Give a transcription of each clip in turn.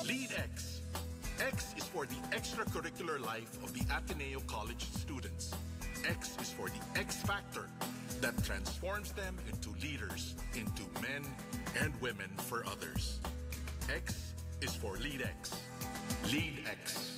LeadX. X is for the extracurricular life of the Ateneo College students. X is for the X factor that transforms them into leaders, into men and women for others. X is for LeadX. LeadX.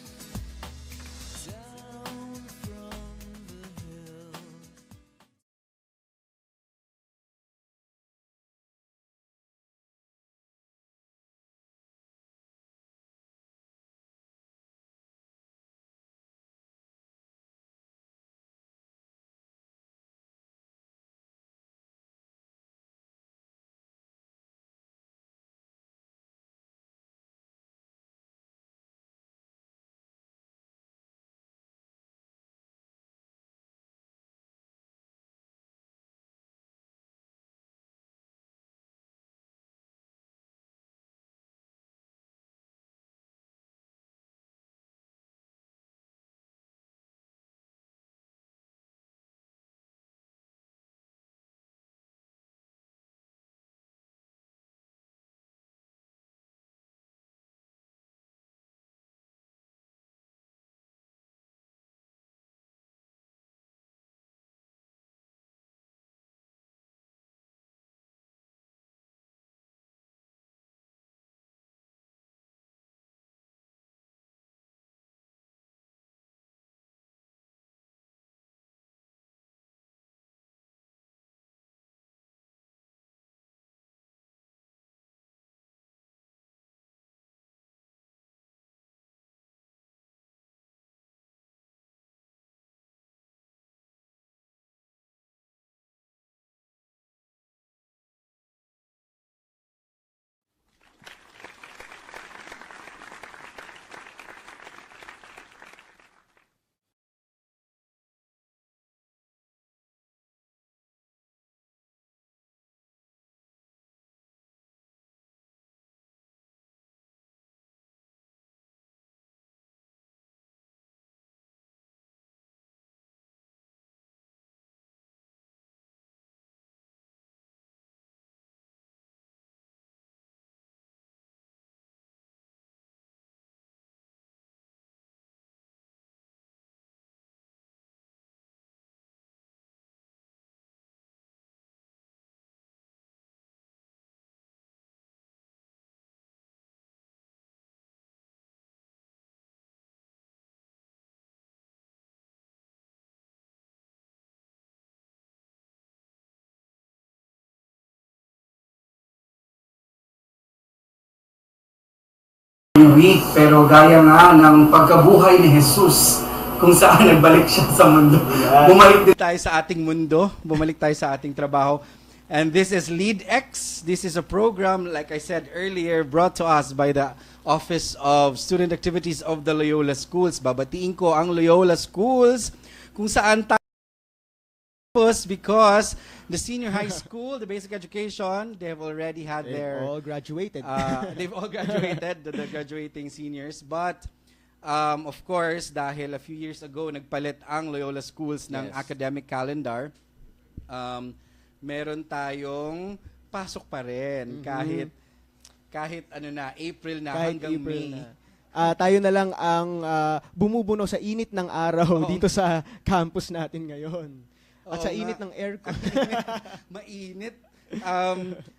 Week, pero gaya nga ng pagkabuhay ni Jesus kung saan nagbalik siya sa mundo. Bumalik din tayo sa ating mundo, bumalik tayo sa ating trabaho. And this is LeadX. This is a program, like I said earlier, brought to us by the Office of Student Activities of the Loyola Schools. Babatiin ko ang Loyola Schools kung saan tayo because the senior high school, the basic education, they have already had They've all graduated. They've all graduated, the graduating seniors. But, of course, dahil a few years ago, nagpalit ang Loyola Schools ng academic calendar, meron tayong pasok pa rin kahit ano na, April na Kahit hanggang April May. Na. Tayo na lang ang bumubuno sa init ng araw dito sa campus natin ngayon. At sa init ng aircon. Mainit.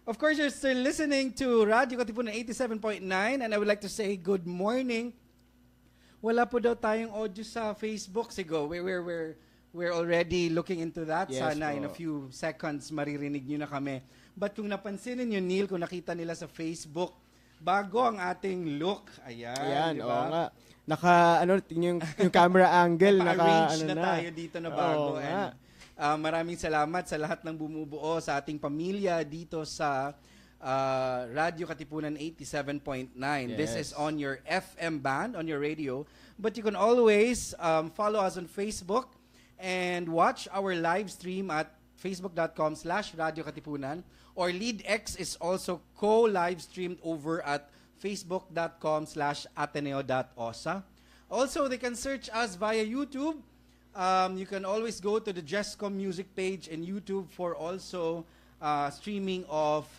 Of course, you're still listening to Radio Katipunan 87.9 and I would like to say good morning. Wala po daw tayong audio sa Facebook. Sigo, we're already looking into that. Yes, Sana in a po. few seconds maririnig nyo na kami. But kung napansinin nyo, Neil, kung nakita nila sa Facebook, bago ang ating look. Ayan, Ayan, diba? oo nga. Yung camera angle. Naka-arrange na tayo dito na bago. Oo nga. Maraming salamat sa lahat ng bumubuo sa ating pamilya dito sa Radio Katipunan 87.9. Yes. This is on your FM band, on your radio. But you can always follow us on Facebook and watch our live stream at facebook.com/Radio Katipunan. Or LeadX is also co-live streamed over at facebook.com/ateneo.osa. Also, they can search us via YouTube. You can always go to the JESCOM music page in YouTube for also streaming of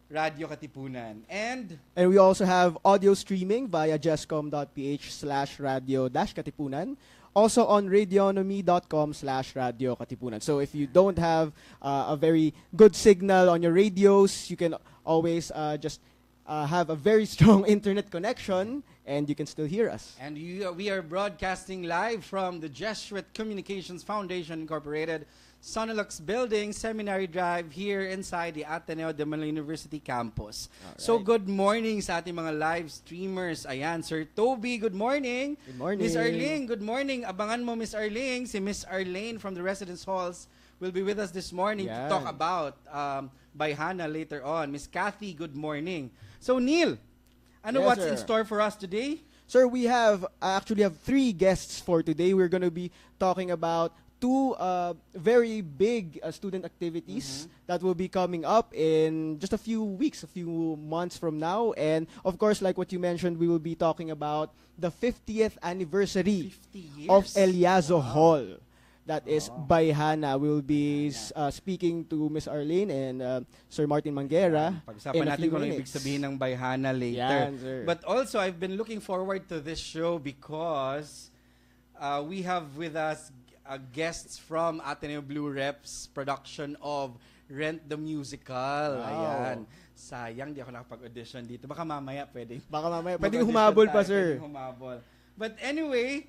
Radio Katipunan. And we also have audio streaming via jescom.ph/radio-katipunan. Also on radionomy.com/Radio Katipunan. So if you don't have a very good signal on your radios, you can always just have a very strong internet connection and you can still hear us. And we are broadcasting live from the Jesuit Communications Foundation Incorporated, Sonilux Building, Seminary Drive, here inside the Ateneo de Manila University campus. Alright. So good morning sa ating mga live streamers. Ayan, Sir Toby, good morning. Good morning. Miss Arlene, good morning. Abangan mo, Miss Arlene. Si Miss Arlene from the Residence Halls will be with us this morning to talk about Bayhana later on. Miss Kathy, good morning. So Neil, what's in store for us today? Sir, we actually have 3 guests for today. We're going to be talking about 2 very big student activities that will be coming up in just a few weeks, a few months from now. And of course, like what you mentioned, we will be talking about the 50th anniversary 50 years. of Eliazo Hall. That is Bayhana. We will be speaking to Miss Arlene and Sir Martin Manguera. Pag-usapan natin kung ano ibig sabihin ng Bayhana later. Yan, but also, I've been looking forward to this show because we have with us guests from Ateneo Blue Reps production of Rent the Musical. Wow. Ayan. Sayang, di ako nakapag-audition dito. Baka mamaya pwedeng. Pwedeng humabol pa, sir. Pwedeng humabol. But anyway,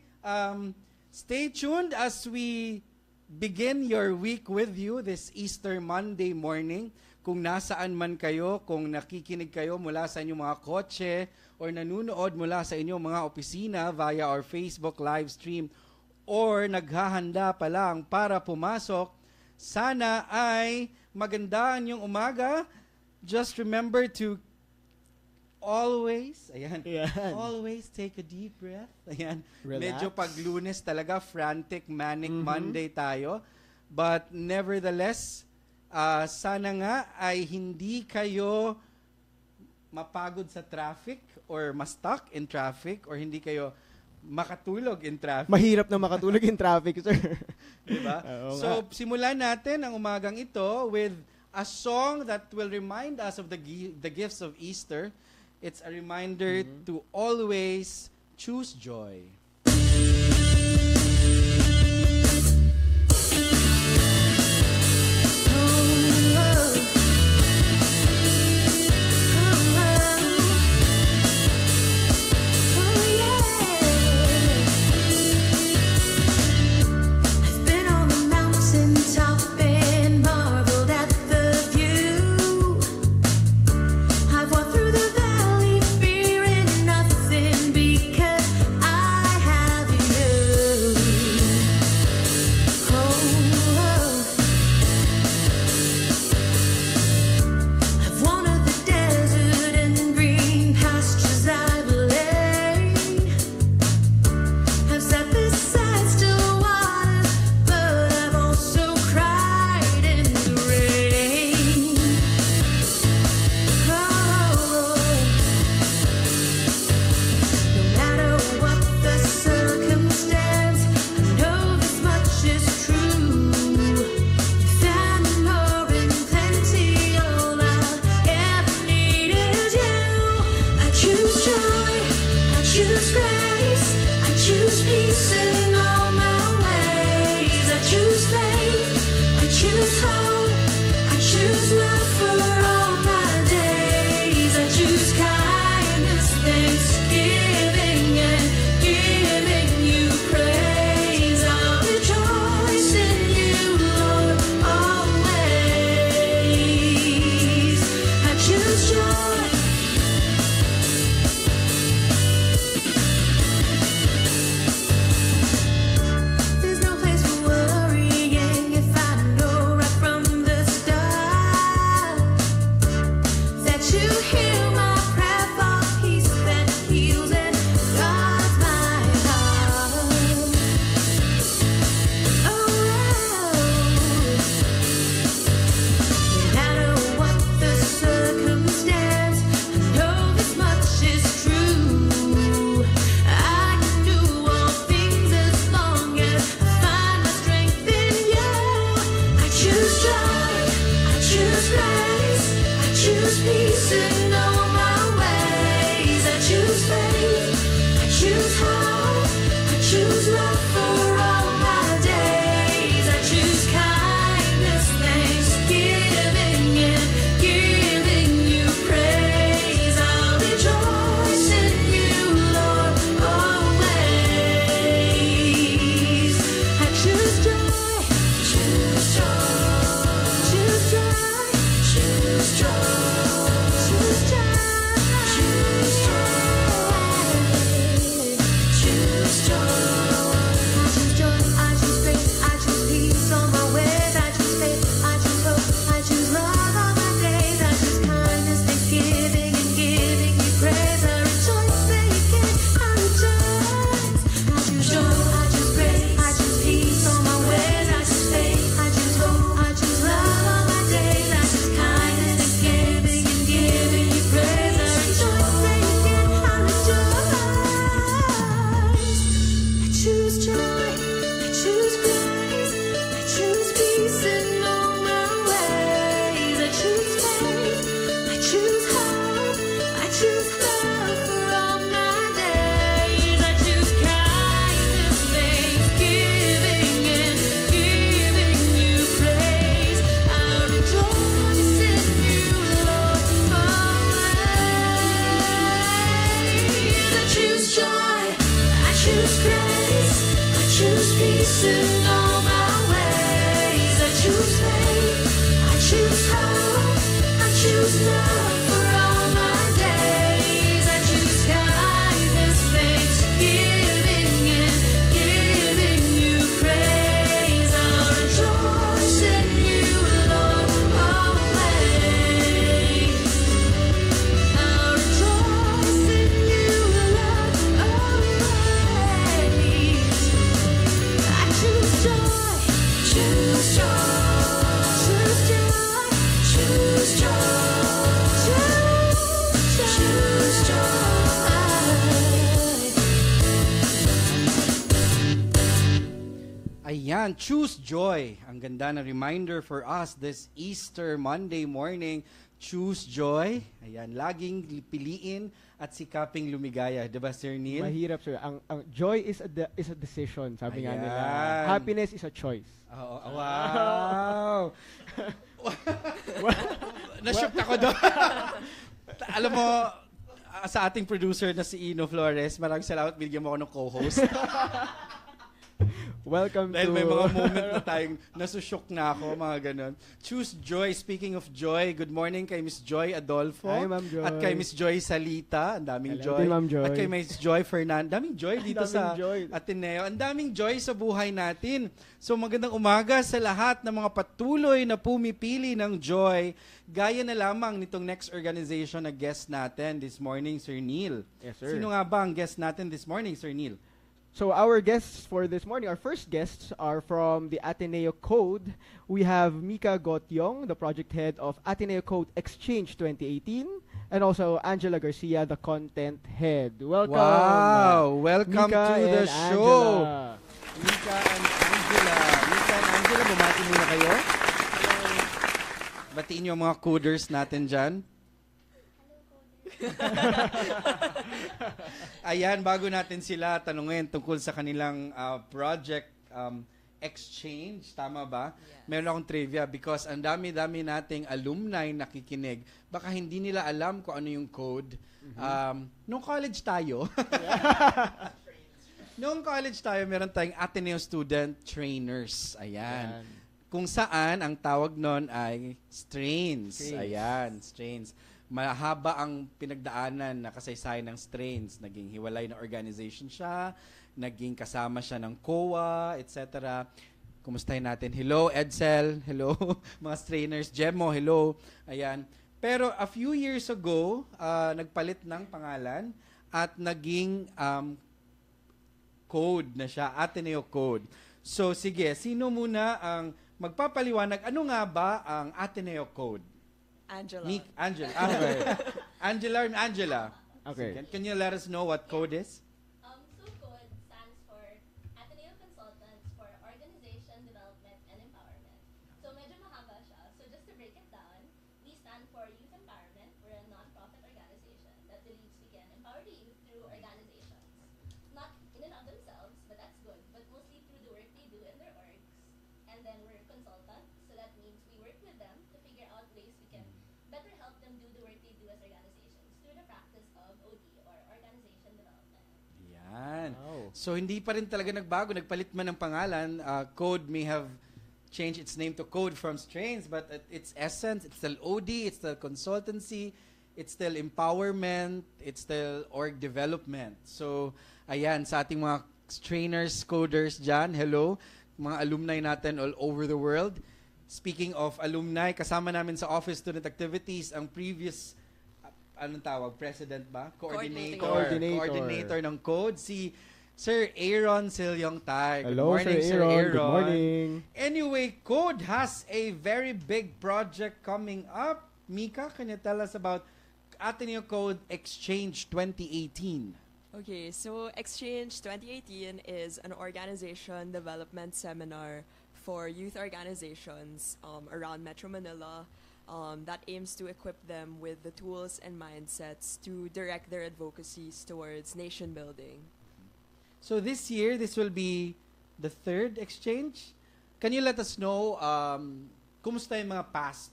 stay tuned as we begin your week with you this Easter Monday morning. Kung nasaan man kayo, kung nakikinig kayo mula sa inyong mga kotse or nanunood mula sa inyong mga opisina via our Facebook live stream or naghahanda pa lang para pumasok, sana ay maganda ang inyong umaga. Just remember to always take a deep breath. Ayan. Relax. Medyo pag Lunes talaga, frantic, manic Monday tayo. But nevertheless, sana nga ay hindi kayo mapagod sa traffic or ma-stuck in traffic or hindi kayo makatulog in traffic. Mahirap na makatulog in traffic, sir. Diba? So, simulan natin ang umagang ito with a song that will remind us of the gifts of Easter. It's a reminder to always choose joy. choose grace. I choose peace in all my ways. I choose faith. I choose hope. I choose love for all my days. I choose kindness, thanksgiving, and giving you praise. I'll rejoice in you, Lord, always. I'll rejoice in you, Lord, always. I choose joy, choose joy, choose joy, choose joy, choose joy. Ayan, choose joy. Ang ganda na reminder for us this Easter Monday morning. Choose joy. Ayan, laging piliin at sikaping lumigaya. Diba, Sir Neil? Mahirap, sir. Ang joy is a decision, sabi nga nila. Ayan. Happiness is a choice. Oo, wow! Na-shock ako doon. Alam mo, sa ating producer na si Ino Flores, maraming salamat, bigyan mo ako ng co-host. Welcome Dahil to... may mga moment na tayong nasusyok na ako, mga ganun. Choose joy. Speaking of joy, good morning kay Miss Joy Adolfo. Hi, Ma'am Joy. At kay Miss Joy Salita. Ang daming Hello joy. din, Ma'am Joy. At kay Miss Joy Fernand. Daming joy dito Daming sa joy. Ateneo. Ang daming joy sa buhay natin. So magandang umaga sa lahat ng mga patuloy na pumipili ng joy. Gaya na lamang nitong next organization na guest natin this morning, Sir Neil. Yes, sir. Sino nga ba ang guest natin this morning, Sir Neil? So our guests for this morning, our first guests are from the Ateneo CODE. We have Mika Gotyong, the project head of Ateneo CODE Exchange 2018, and also Angela Garcia, the content head. Welcome. Wow! Welcome Mika to the and show. Angela. Mika and Angela. Mika and Angela, bumati muna kayo. Batiin yung mga coders natin dyan. Ayan, bago natin sila tanungin tungkol sa kanilang project exchange, tama ba? Yes. Meron akong trivia because ang dami-dami nating alumni nakikinig. Baka hindi nila alam kung ano yung code. Nung college tayo, meron tayong Ateneo Student Trainers. Ayan. Kung saan, ang tawag nun ay strains. Ayan, strains. Mahaba ang pinagdaanan na kasaysayan ng strains. Naging hiwalay na organization siya, naging kasama siya ng COA, etc. Kumustahin natin? Hello, Edsel. Hello, mga strainers. Jemo, hello. Ayan. Pero a few years ago, nagpalit ng pangalan at naging code na siya, Ateneo CODE. So sige, sino muna ang magpapaliwanag? Ano nga ba ang Ateneo CODE? Angela. Angela. Okay. Angela. Okay. Can you let us know what code is? So CODE stands for Ateneo Consultants for Organization, Development, and Empowerment. So medyo mahaba siya. So just to break it down, we stand for Youth Empowerment. We're a non-profit organization that believes we can empower the youth through organizations. Not in and of themselves, but that's good, but mostly through the work they do in their orgs. And then we're consultants, so that means we work with them to figure out ways we can better help them do the work they do as organizations through the practice of OD or Organization Development. Yan. Wow. So hindi pa rin talaga nagbago, nagpalit man ng pangalan. Code may have changed its name to Code from Strains, but at its essence, it's still OD, it's still consultancy, it's still empowerment, it's still org development. So, ayan, sa ating mga trainers, coders dyan, hello, mga alumni natin all over the world. Speaking of alumni, kasama namin sa Office Student Activities ang previous, anong tawag, president ba? Coordinator ng CODE, si Sir Aaron Silyong Tay. Hello, Good morning, Sir Aaron. Good morning. Anyway, CODE has a very big project coming up. Mika, can you tell us about Ateneo CODE Exchange 2018? Okay, so Exchange 2018 is an organization development seminar for youth organizations around Metro Manila that aims to equip them with the tools and mindsets to direct their advocacies towards nation building. So this year, this will be the third exchange. Can you let us know, kumusta yung mga past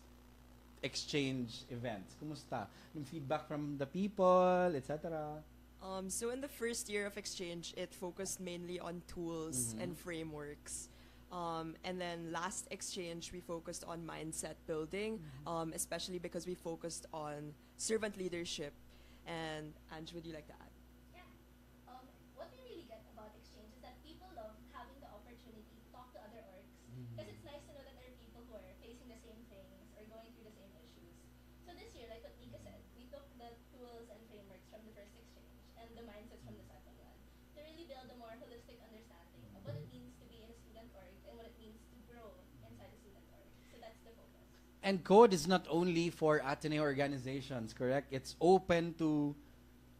exchange events? Kumusta? Yung feedback from the people, etc.? So in the first year of exchange, it focused mainly on tools and frameworks. And then last exchange, we focused on mindset building, especially because we focused on servant leadership. And Ange, would you like to add? Yeah. What we really get about exchange is that people love having the opportunity to talk to other orgs. Because it's nice to know that there are people who are facing the same things or going through the same issues. So this year, like what Nika said, we took the tools and frameworks from the first exchange and the mindsets from the second one to really build a more holistic understanding of what it means to be in a student org and what it means to grow inside a student org. So that's the focus. And code is not only for Ateneo organizations, correct? It's open to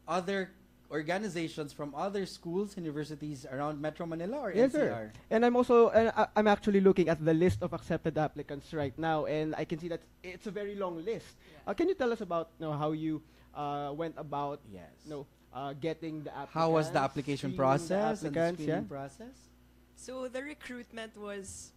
other organizations from other schools, universities around Metro Manila or Yes, NCR? sir. And I'm actually looking at the list of accepted applicants right now, and I can see that it's a very long list. Can you tell us about how you went about Yes. getting the applicants? How was the application screening process the and the applicants, screening process? So the recruitment was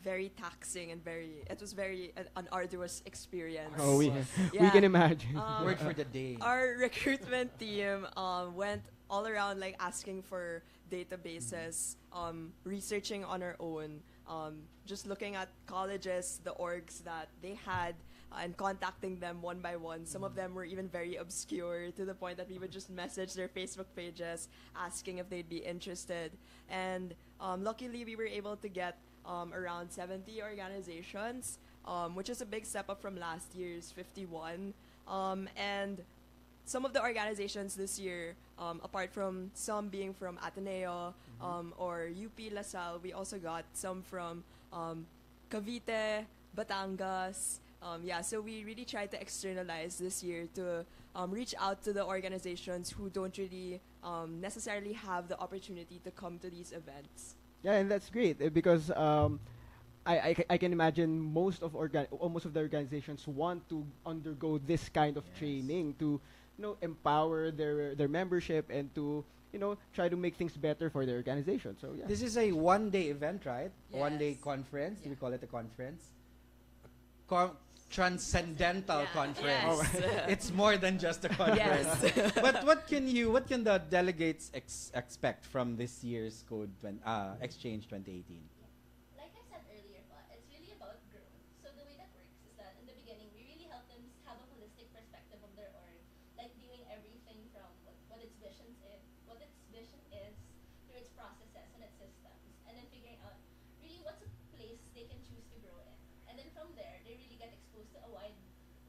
very taxing and it was very an arduous experience. Oh, we Yeah. can imagine. Word for the day. Our recruitment team went all around like asking for databases, researching on our own, just looking at colleges, the orgs that they had, and contacting them one by one. Some of them were even very obscure to the point that we would just message their Facebook pages asking if they'd be interested. And luckily, we were able to get around 70 organizations, which is a big step up from last year's 51. And some of the organizations this year, apart from some being from Ateneo or UP La Salle, we also got some from Cavite, Batangas. So we really tried to externalize this year to reach out to the organizations who don't really necessarily have the opportunity to come to these events. Yeah, and that's great because I can imagine most of the organizations want to undergo this kind of training to empower their membership and to try to make things better for their organization. So yeah, This is a one-day event, right? Yes. One-day conference. Do we Yeah. call it a conference? Transcendental Yeah. conference. Yes. It's more than just a conference. Yes. But what can the delegates expect from this year's Code Exchange 2018? Like I said earlier, it's really about growth. So the way that works is that in the beginning, we really help them have a holistic perspective of their org, like viewing everything from what its vision is through its processes and its systems, and then figuring out really what's a place they can choose to grow in. And then from there, they really get exposed to a wide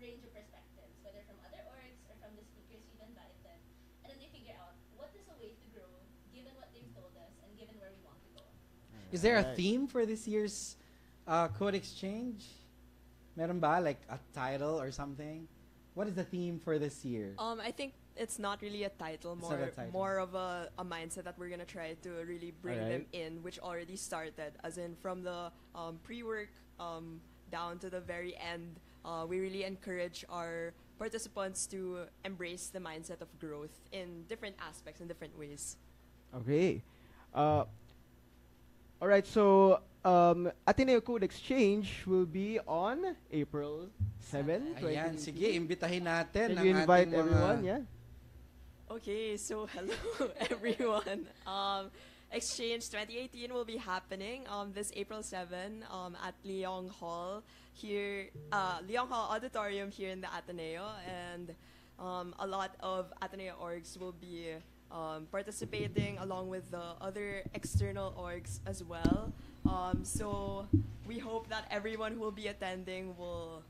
range of perspectives, whether from other orgs or from the speakers we've invited. And then they figure out what is a way to grow given what they've told us and given where we want to go. Is there a Alright. theme for this year's Code Exchange? Meron ba? Like a title or something? What is the theme for this year? I think it's not really a title, It's not a title. more of a mindset that we're gonna try to really bring them Alright. in, which already started, as in from the pre-work down to the very end. We really encourage our participants to embrace the mindset of growth in different aspects, in different ways. Okay. All right. So Ateneo Code Exchange will be on April 7, Ayan, 2018. sige, imbitahin natin Can ang you invite ating mga- everyone? Yeah. Okay, so hello everyone. Exchange 2018 will be happening this April 7 at Leong Hall here, Leong Hall Auditorium here in the Ateneo, and a lot of Ateneo orgs will be participating along with the other external orgs as well. So we hope that everyone who will be attending will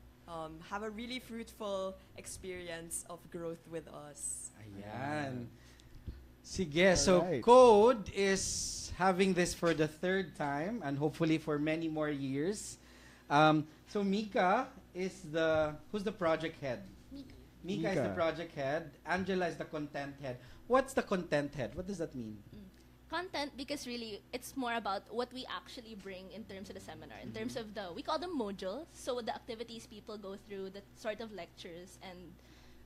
have a really fruitful experience of growth with us. Ayan. Sige, so Alright. Code is having this for the third time and hopefully for many more years. So Mika is who's the project head? Mika is the Mika. project head. Angela is the content head. What's the content head? What does that mean? Content, because really it's more about what we actually bring in terms of the seminar, in terms of we call them modules, so the activities people go through, the sort of lectures and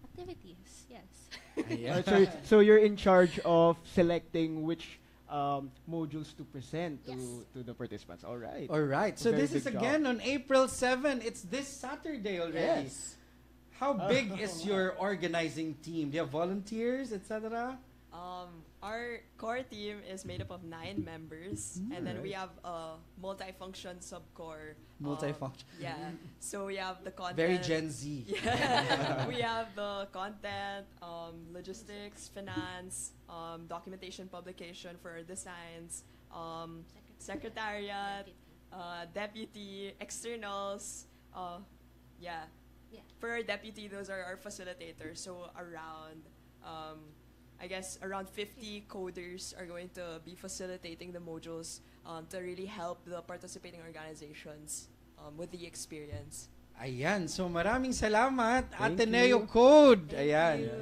activities, yes. Ayan. So you're in charge of selecting which modules to present Yes. to the participants. All right. All right. So Very this is big job. again on April 7. It's this Saturday already. Yes. How big is your organizing team? Do you have volunteers, etc.? Our core team is made up of 9 members, and then we have a multifunction subcore. Multifunction. Yeah. So we have the content. Very Gen Z. Yeah. We have the content, logistics, finance, documentation, publication for designs, secretariat, deputy, externals. Yeah. For our deputy, those are our facilitators. So around, I guess around 50 coders are going to be facilitating the modules to really help the participating organizations with the experience. Ayan. So maraming salamat, Thank Ateneo you. CODE. Thank Ayan. you.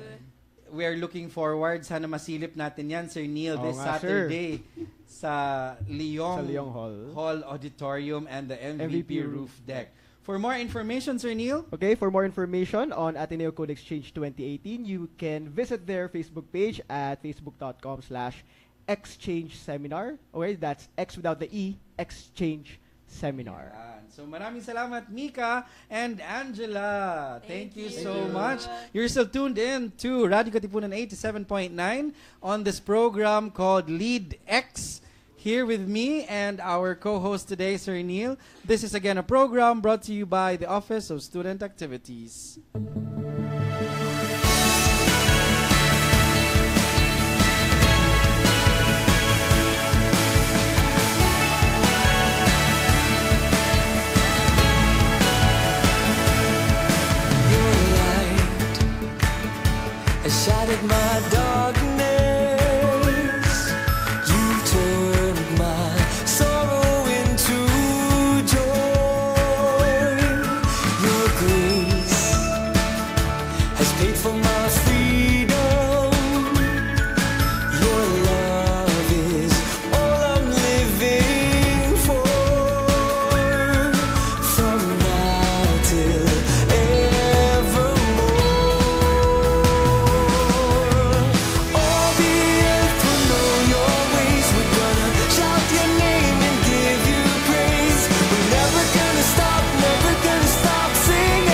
We are looking forward. Sana masilip natin yan, Sir Neil, Oo this nga, sir. Saturday sa Leong, Sa Leong Hall. Auditorium and the MVP MVP roof deck. For more information, Sir Neil, Okay, for more information on Ateneo Code Exchange 2018, you can visit their Facebook page at facebook.com/exchange seminar. Okay, that's X without the E, exchange seminar. Ayan. So maraming salamat, Mika and Angela. Thank you so much. You're still tuned in to Radio Katipunan 87.9 on this program called LeadX. Here with me and our co-host today, Sir Neil. This is again a program brought to you by the Office of Student Activities. Your light has shattered my darkness. You've turned my sorrow into joy. Your grace has paid for my freedom. Your love is all I'm living for. From now till evermore. All the earth will know your ways. We're gonna shout your name and give you praise. We're never gonna stop, never gonna stop singing.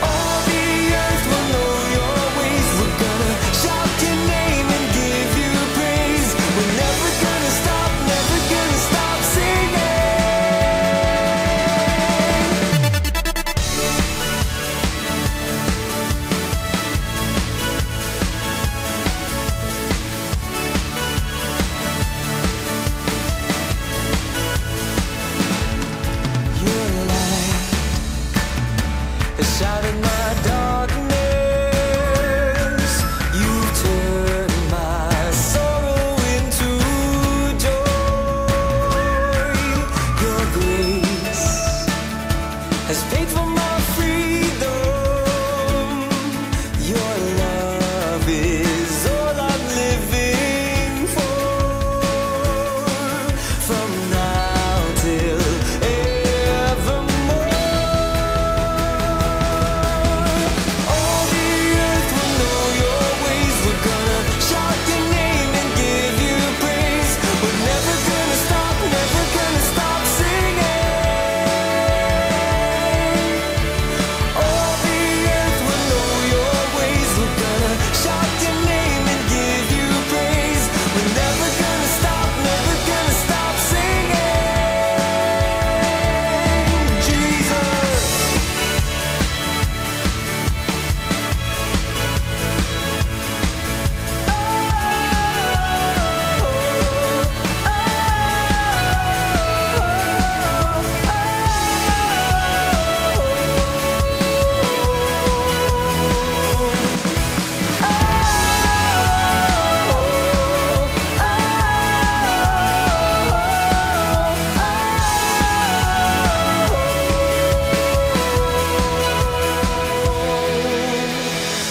All the earth will know your ways. We're gonna shout your name and give you praise. We're never gonna stop, never gonna stop singing. Your light has shattered my darkness. You've turned my sorrow into joy. Your grace has paid for my freedom. Your love is all I'm living for. From now till evermore. All the earth will know your ways. We're gonna shout your name and give you praise. We're never gonna stop, never gonna stop singing. All the earth will know your ways. We're gonna shout your name and give you praise. We're never gonna stop, never gonna stop singing. Jesus.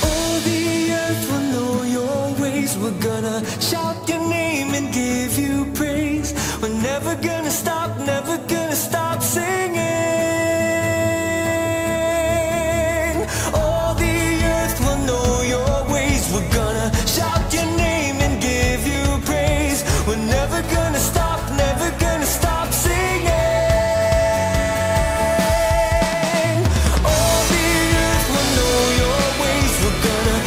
All the earth will know your ways. We're gonna shout your name and give you praise. We're never gonna stop, never gonna stop singing. All the earth will know your ways. We're gonna shout your name and give you praise. We're never gonna stop, never gonna stop singing. All the earth will know your ways. We're gonna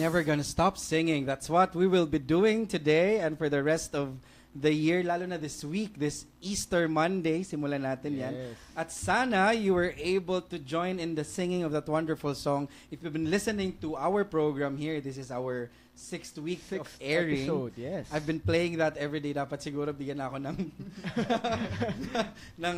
never gonna stop singing. That's what we will be doing today and for the rest of the year, lalo na this week, this Easter Monday, simulan natin yan. Yes. At sana you were able to join in the singing of that wonderful song. If you've been listening to our program here, this is our 6th week of airing. Episode, yes. I've been playing that every day. Dapat siguro bigyan ako ng ng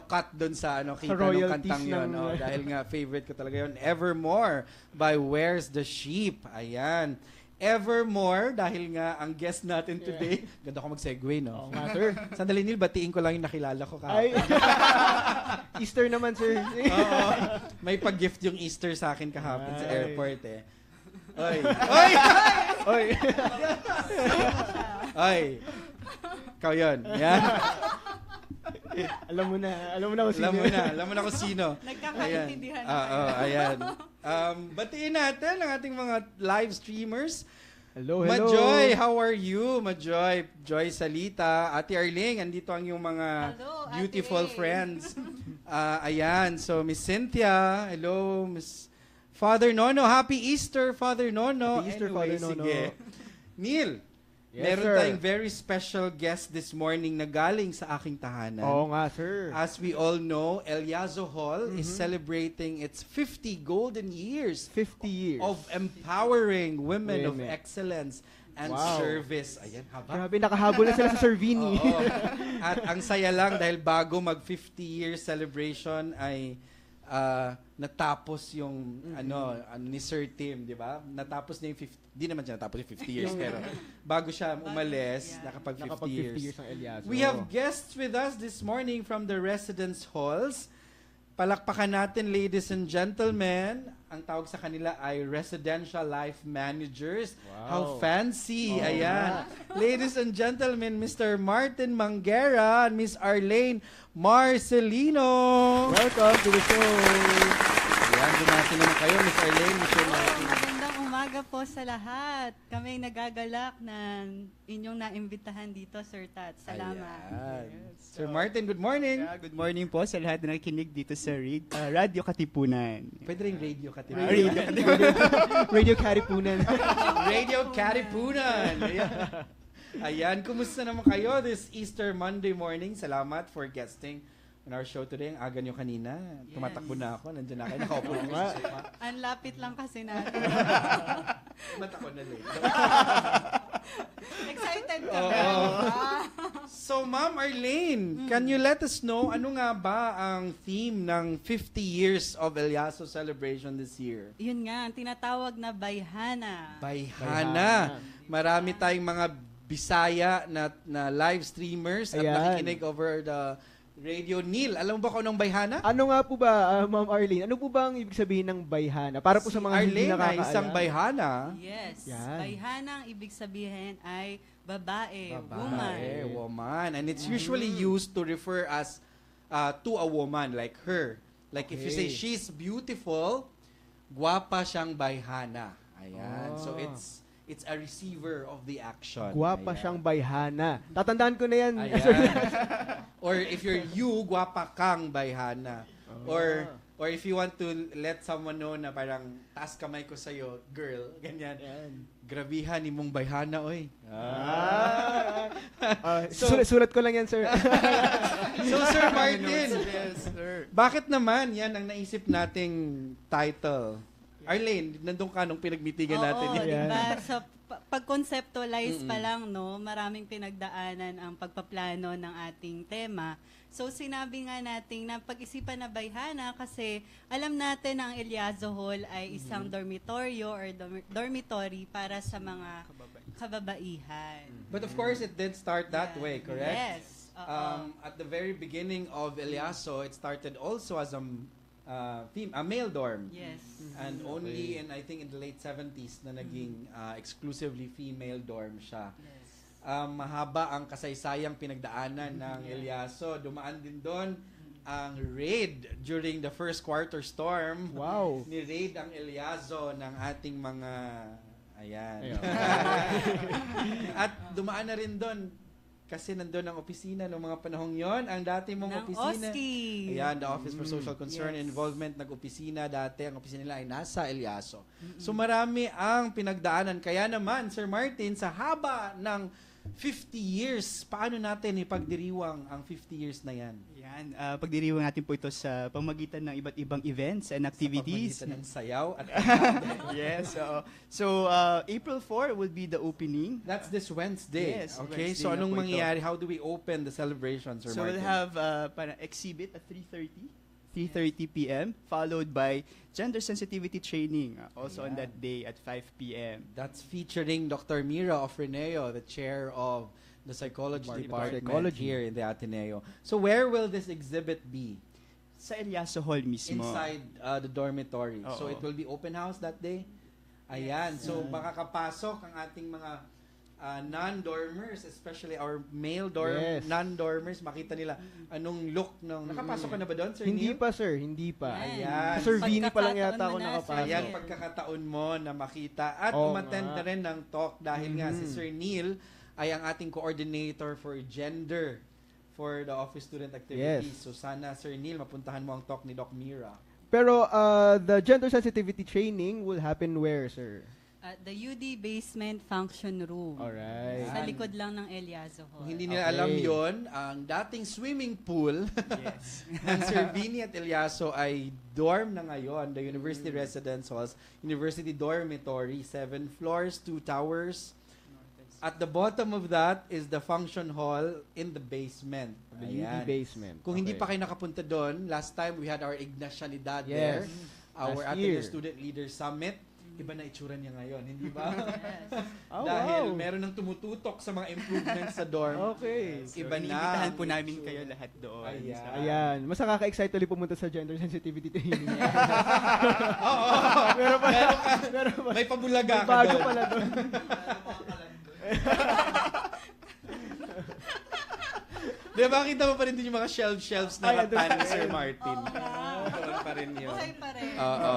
cut doon sa kita ng royalties kantang yun. ng- Dahil nga favorite ko talaga yun. Evermore by Where's the Sheep. Ayan. Evermore, dahil nga ang guest natin today, ganda ko mag-segue, no? Oo nga, sir. Sandali, Neil, batiin ko lang yung nakilala ko Ay, kahapon. Easter naman, sir. Oo. May pag-gift yung Easter sa akin kahapon sa Ay. airport, eh. Oy! Oy! Oy. Oy! Ikaw yun. Yan. Alam mo na kung sino. Alam mo na kung sino. Nagkakaintindihan na Oo, ayan. Batiin natin ang ating mga live streamers. Hello. Majoy, how are you? Majoy, Joy Salita, Ate Arling, andito ang yung mga Hello, Ate beautiful Ray. friends. Ayan, so Miss Cynthia, hello, Miss Father Nono, Happy Easter, Father Nono. Happy Easter, Father Nono. Sige. Neil, Yes, meron sir. tayong very special guest this morning na galing sa aking tahanan. Oo nga, sir. As we all know, El Yazo Hall is celebrating its 50 golden years 50 years. of empowering women of Women. excellence and Wow. service. Ayan, haba. Grabe, nakahabol na sila sa Sir Vinny. Oo. At ang saya lang dahil bago mag 50 years celebration ay natapos yung ano ni Sir Tim, di ba? Natapos niya yung 50, di naman siya natapos yung 50 years pero bago siya umalis, nakapag 50 Nakapag 50 years. years ang Elias. We have guests with us this morning from the residence halls. Palakpakan natin, ladies and gentlemen. Ang tawag sa kanila ay residential life managers. Wow. How fancy. Ayan. Ladies and gentlemen, Mr. Martin Manguera and Miss Arlene Marcelino. Welcome to the show. Ayan, dumati naman kayo, Miss Arlene, Mr. Martin. Magandang umaga po sa lahat. Kami nagagalak na inyong naimbitahan dito, Sir Tat. Salamat. Ayan. Sir Martin, good morning. Good morning po sa lahat na nakikinig dito sa Radio Katipunan. Pwede rin radio ka, Tim. Radio Karipunan. Radio Karipunan. Ayan. Ayan, kumusta naman kayo this Easter Monday morning? Salamat for guesting on our show today. Ang aga nyo kanina. Tumatakbo na ako. Nandiyan na kayo. Nakaupo na sa sofa. Ang lapit lang kasi natin. Matakbo na late. Excited ka Oo. ba? So, Ma'am Arlene, can you let us know ano nga ba ang theme ng 50 years of El Yaso celebration this year? Yun nga, ang tinatawag na bayhana. Bayhana. Marami tayong mga Bisaya na live streamers at Ayan. nakikinig over the Radio. Neil, alam mo ba kung anong bayhana? Ano nga po ba, Ma'am Arlene? Ano po ba ang ibig sabihin ng bayhana? Para po sa mga hindi Arlene ay nakakaalam. isang bayhana. Yes. Yan. Bayhana ang ibig sabihin ay babae, woman. Woman. And it's usually used to refer as to a woman like her. Like if you say Okay. she's beautiful, gwapa siyang bayhana. Ayan. So it's a receiver of the action. Guwapa Ayan. siyang bayhana. Tatandaan ko na yan. Ayan. Or if you're you, gwapa kang bayhana. Or if you want to let someone know na parang taas kamay ko sa'yo, girl, ganyan. Grabihan ni mong bayhana, oy. Sulat ko lang yan, sir. So, Sir Martin, Yes, sir. bakit naman yan ang naisip nating title? Arlene, nandun ka nung pinagmitigan natin. Oo, yan. diba? So, pag-conceptualize pa lang, no, maraming pinagdaanan ang pagpaplano ng ating tema. So, sinabi nga natin na pag-isipan na bayhana kasi alam natin ang El Yazo Hall ay isang dormitoryo or dormitory para sa mga kababaihan. But of course, it did start that Yeah. way, correct? Yes. Oo. At the very beginning of El Yaso, it started also as a male dorm. Yes. And only in, I think, in the late 70s na naging exclusively female dorm siya. Yes. Mahaba ang kasaysayang pinagdaanan ng El Yaso. Dumaan din doon ang raid during the first quarter storm. Wow. Ni-raid ang El Yaso ng ating mga... Ayan. Ayan. At dumaan na rin doon Kasi nandun ang opisina noong mga panahong yon, ang dati mong Ng opisina. OSCE. Ayan, the Office for Social Concern and Yes. Involvement, nag-opisina dati. Ang opisina nila ay nasa Eliaso. So marami ang pinagdaanan. Kaya naman, Sir Martin, sa haba ng 50 years, paano natin ipagdiriwang ang 50 years na yan? Yan, pagdiriwang natin po ito sa pamamagitan ng iba't ibang events and activities. Sa pamamagitan ng sayaw at Yes, so April 4 will be the opening. that's this Wednesday. Yes, Okay, Wednesday so na anong po ito. mangyayari? How do we open the celebration, Sir So Martin? we'll have parang exhibit at 3:30 p.m. followed by gender sensitivity training also on that day at 5 p.m. That's featuring Dr. Mira Ofreneo, the chair of the psychology department Psychology. here in the Ateneo. So where will this exhibit be? Sa Eliaso Hall mismo. Inside the dormitory. So Oo. it will be open house that day? Ayan. So makakapasok ang ating mga non-dormers, especially our male Yes. non-dormers, makita nila anong look ng... Nakapasok ka na ba doon, Sir Hindi Neil? pa, sir. Hindi pa. Ayan. Sa Sir Vini pa lang Pagkakataon yata ako mo na, nakapasok. Ayan, Sir. pagkakataon mo na makita. At Oo umattend nga. na rin ng talk dahil nga si Sir Neil ay ang ating coordinator for gender for the Office Student Activities. Yes. So sana, Sir Neil, mapuntahan mo ang talk ni Doc Mira. Pero the gender sensitivity training will happen where, sir? At the UD Basement Function Room. Alright. Sa likod lang ng Eliaso Hall. Kung hindi nila Okay. alam yon, ang dating swimming pool Yes. ng Sir Vini at Eliaso ay dorm na ngayon, the University Residence Halls, University Dormitory, 7 floors, 2 towers. At the bottom of that is the function hall in the basement. The UD basement. Kung hindi Okay. pa kayo nakapunta doon, last time we had our Ignacianidad Yes. there, our Last Ateneo year. Student Leaders Summit. Iba na itsura niya ngayon, hindi ba? Oh, Dahil wow. meron ng tumututok sa mga improvements sa dorm. Okay. Iba na. Iniimbitahan po ang namin itsura. kayo lahat doon. Ayan. Ayan. Mas nakaka-excite ulit pumunta sa gender sensitivity training. Oo. Meron pa. Meron pa. May pabulaga May ka bago doon. pala doon. Di ba, makita mo pa rin din yung mga shelves na Ay, ratan ni andun. Sir Martin. Doon pa rin yun. Buhay pa rin. Oo.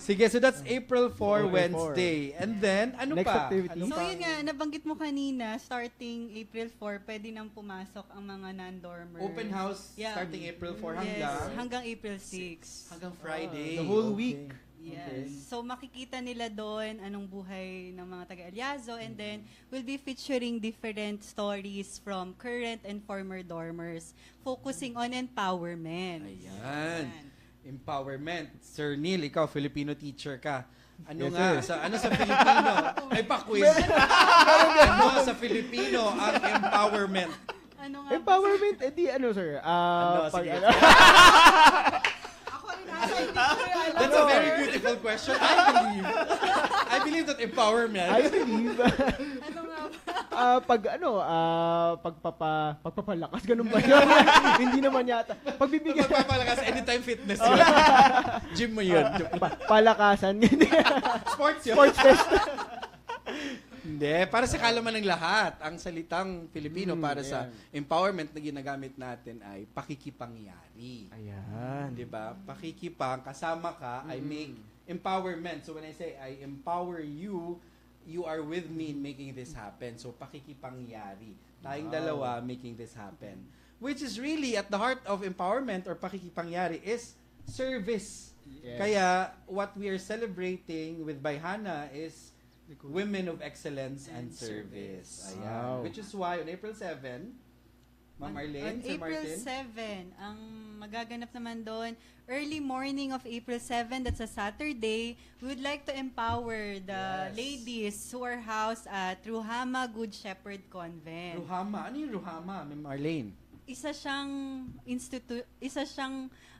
Sige, so that's April 4, April 4. Wednesday. And then, ano Next pa? activity. Ano So pa? yun nga, nabanggit mo kanina, starting April 4, pwede nang pumasok ang mga non-dormers. Open house Yeah. starting April 4 Yes, hanggang hanggang April 6. hanggang Friday. The whole Okay. week. Yes. So makikita nila doon anong buhay ng mga taga-Eliaso, and then we'll be featuring different stories from current and former dormers focusing on empowerment. Ayan. Empowerment. Sir Neil, ikaw Filipino teacher ka. Ano Yes, nga sir. ano sa Filipino? Ay pa-quiz. Ano sa Filipino ang empowerment? Ano nga? Empowerment, edi ano, sir? Ano, sige. Ako rin nasa hindi ko rin alam. That's a very beautiful question. I believe that empowerment. I believe. Ano nga ba? Pagpapalakas, ganun ba yun? Hindi naman yata. Pagbibigyan, Magpapalakas anytime fitness yun. Gym mo yun. palakasan. Sports yun. Sports test. Hindi, para sa kalaman ng lahat, ang salitang Filipino para sa ayan. empowerment na ginagamit natin ay pakikipangyari. Ayan. Di ba? Pakikipang, kasama ka, I make empowerment. So when I say, I empower you, you are with me in making this happen. So pakikipangyari. Tayong dalawa making this happen. Which is really at the heart of empowerment or pakikipangyari is service. Yes. Kaya what we are celebrating with Bayhana is Women of Excellence and Service. Ayan. Wow. Which is why on April 7, Ma'am Arlene, On Sir April Martin. 7, ang magaganap naman doon, early morning of April 7, that's a Saturday, we would like to empower the Yes. ladies who are housed at Ruhama Good Shepherd Convent. Ruhama. Ano yung Ruhama, Ma'am Arlene? Isa siyang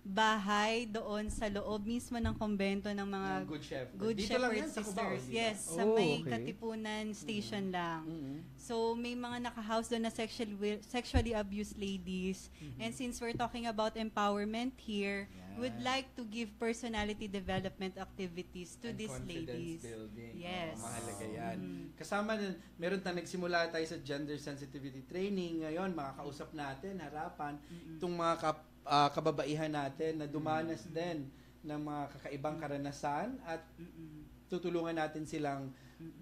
bahay doon sa loob mismo ng kumbento ng mga Ng Good Shepherd. Good Dito lang Shepherd yan sa Cubao, Sisters. di ba? Yes, sa Oh, may okay. Katipunan Station lang. Mhm. So, may mga naka-house doon na sexually abused ladies. And since we're talking about empowerment here, we'd like to give personality development activities to And these confidence ladies. building. Yes. Oo, mahalaga yan. Kasama nun, meron tayong nagsimula tayo sa gender sensitivity training. Ngayon, makakausap natin, harapan, itong mga kababaihan natin na dumanas din ng mga kakaibang karanasan at tutulungan natin silang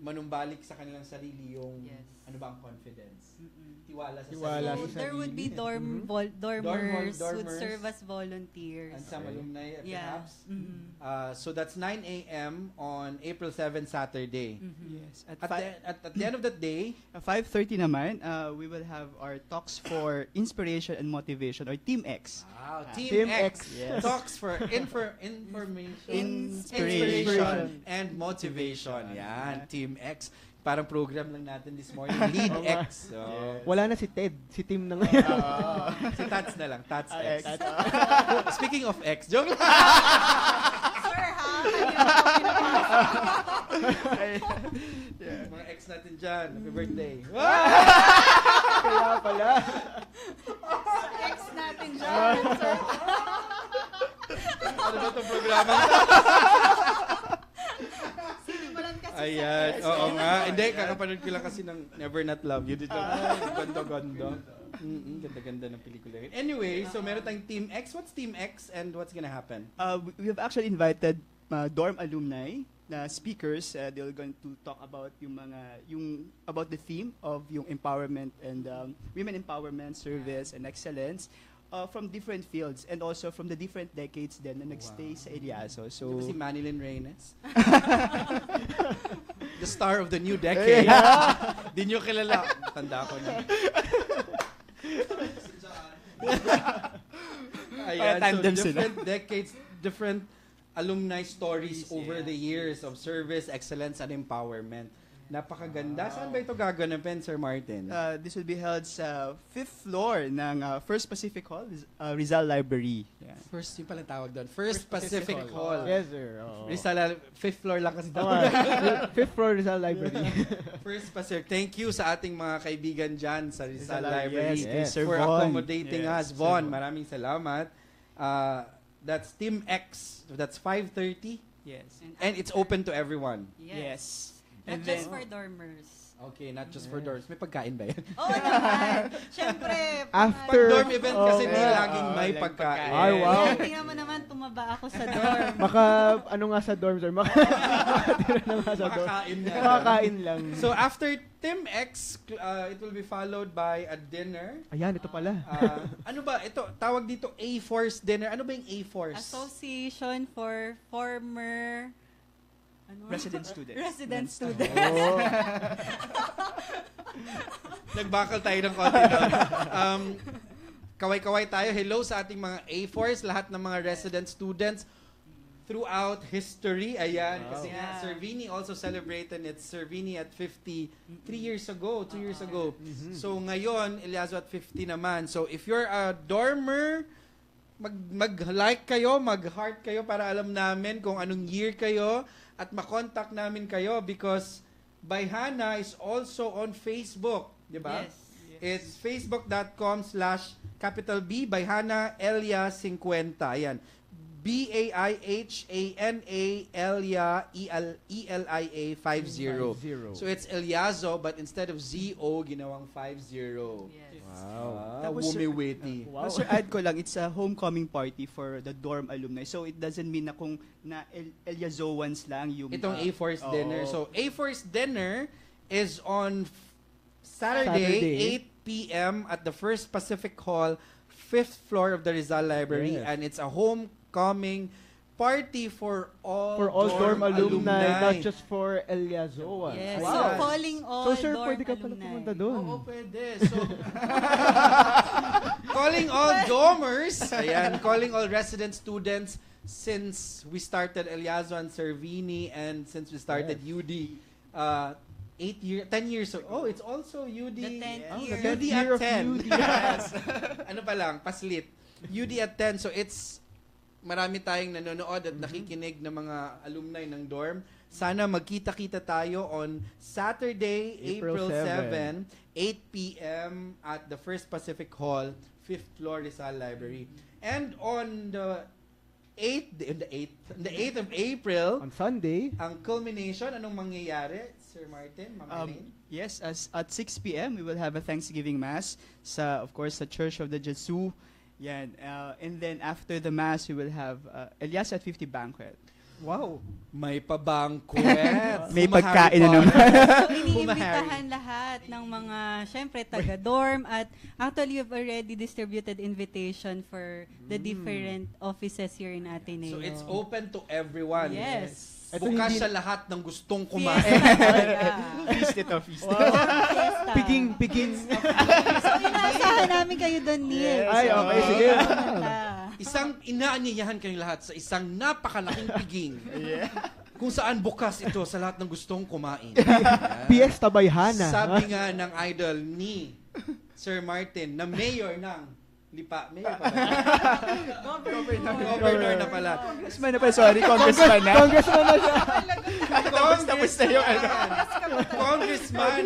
manumbalik sa kanilang sarili yung Yes. ano ba ang confidence. Mm-mm. Tiwala sa Tiwala sarili. So there would be Mhm. dormers who'd dormers. serve as volunteers. And some alumni Yeah. perhaps. Mm-mm. So that's 9 a.m. on April 7, Saturday. Mhm. Yes. At, At the end of that day, 5:30 naman, we will have our talks for inspiration and motivation, or Team X. Team Team X, X. Yes. talks for information, Inspiration. and motivation. Yan, Team X. Parang program lang natin this morning, LeadX. So, Wala na si Ted. Si Tim na ngayon. si Tats na lang, Tats X. X. Speaking of X, joke lang. Sir, ha? Mga X natin dyan, happy birthday. Kaya pala. Ex natin dyan, sir. Ano ba itong programa? Sinimulan kasi Ayan, sa oo nga. Hindi, kakapanood ko lang kasi ng Never Not Love You. Dito, ganda-ganda. Ganda-ganda ng pelikula rin. Anyway, so meron tayong Team X. What's Team X and what's gonna happen? We have actually invited dorm alumni na speakers. They're going to talk about about the theme of yung empowerment and women empowerment, service, and excellence. From different fields and also from the different decades din na nagstay sa Eliaso. So, Si Manilyn Reynes. The star of the new decade. Di nyo kilala. Tanda ko na. Ayan, so Tandem sila. different decades, different alumni stories over the years of service, excellence, and empowerment. Napakaganda. Saan ba ito gaganapin, Sir Martin? this will be held sa 5th floor ng First Pacific Hall, Rizal Library. Yeah. First, yung pala tawag doon. First Pacific Hall. Yes, sir. Oo. Rizal, 5th floor lang kasi Tama. Fifth floor Rizal Library. First Pacific. Thank you sa ating mga kaibigan dyan sa Rizal Library Yes, Sir for Von. accommodating us. Yes, Sir Von, Von. maraming salamat. That's Team X. That's 5:30. Yes. And it's open to everyone. Yes. Not And just then- for dormers. Okay, not just for dorms. May pagkain ba yan? Oo naman. Siyempre. Pag After, dorm event kasi di yeah. laging may like pagkain. Ay, wow. Tingnan mo naman, tumaba ako sa dorm. ano nga sa dorm, sir? Makatira na nga sa dorm. Makakain na. Makakain lang. So after Team X, it will be followed by a dinner. Ayan, ito pala. Ano ba? Ito, tawag dito A-Force dinner. Ano ba yung A-Force? Association for Former Resident students. Resident Students. Oh. Nagbakal tayo ng konti doon. Kaway-kaway tayo. Hello sa ating mga A-Force, lahat ng mga resident students throughout history. Ayan. Kasi Yeah. Cervini also celebrated its Cervini at 50 3 years ago, 2 years ago. So ngayon, Eliazo at 50 naman. So if you're a dormer, mag-like kayo, mag-heart kayo para alam namin kung anong year kayo at makontak namin kayo because Bayhana is also on Facebook, di ba? Yes. It's facebook.com/capital B Bayhana Elia 50. Ayan. BAIHANA Elia ELIA 50. So it's Eliazo but instead of ZO ginawang 50. Yes. Wow. That was Wumiwiti. Wow. Sir, add ko lang, it's a homecoming party for the dorm alumni. So it doesn't mean na kung na Eliazoans lang yung Itong A-Force oo. dinner. So A-Force dinner is on Saturday, 8 p.m. at the First Pacific Hall, 5th floor of the Rizal Library. Yes. And it's a homecoming party for all dorm alumni, not just for Eliazoa. Yes. Wow. So calling all So, sir, dorm pwede ka pala alumni. pumunta doon. Oo, pwede. So, calling all dormers, ayan, calling all resident students since we started Eliazo and Cervini and since we started UD 10 years ago. Oh, it's also UD. The 10th Oh, year. the 10th UD year at of 10. UD. Yes. Ano pa lang, paslit. UD at 10. So it's marami tayong nanonood at nakikinig ng mga alumni ng dorm. Sana magkita-kita tayo on Saturday, April 7, 8 p.m. at the First Pacific Hall, 5th floor Rizal Library. And on the 8th of April, On Sunday, ang culmination, anong mangyayari, Sir Martin, Ma'am Elaine? Yes, at 6 p.m. we will have a Thanksgiving Mass sa, of course, sa Church of the Jesu. Yan. And then after the Mass, we will have Elias at 50 banquet. Wow. May pabangkwet. May Bumahari pagkain na pa. naman. So, iniimbitahan lahat ng mga, syempre, taga-dorm at actually, we've already distributed invitation for the different offices here in Ateneo. So it's open to everyone. Yes. Ito Bukas hindi- sa lahat ng gustong Fiesta kumain. talaga. Feast ito, feast. Fiesta. Piging. So, inaasahan namin kayo doon, Neil. Ay, okay, sige. Isang inaanyayahan kayong lahat sa isang napakalaking piging. Kung saan bukas ito sa lahat ng gustong kumain. Fiesta by Hana. Sabi nga ng idol ni Sir Martin na mayor ng Lipa. Mayor pa ba? Governor na pala. Congressman na pa, sorry, congressman na. Congressman na siya. Tapos na yung Congressman,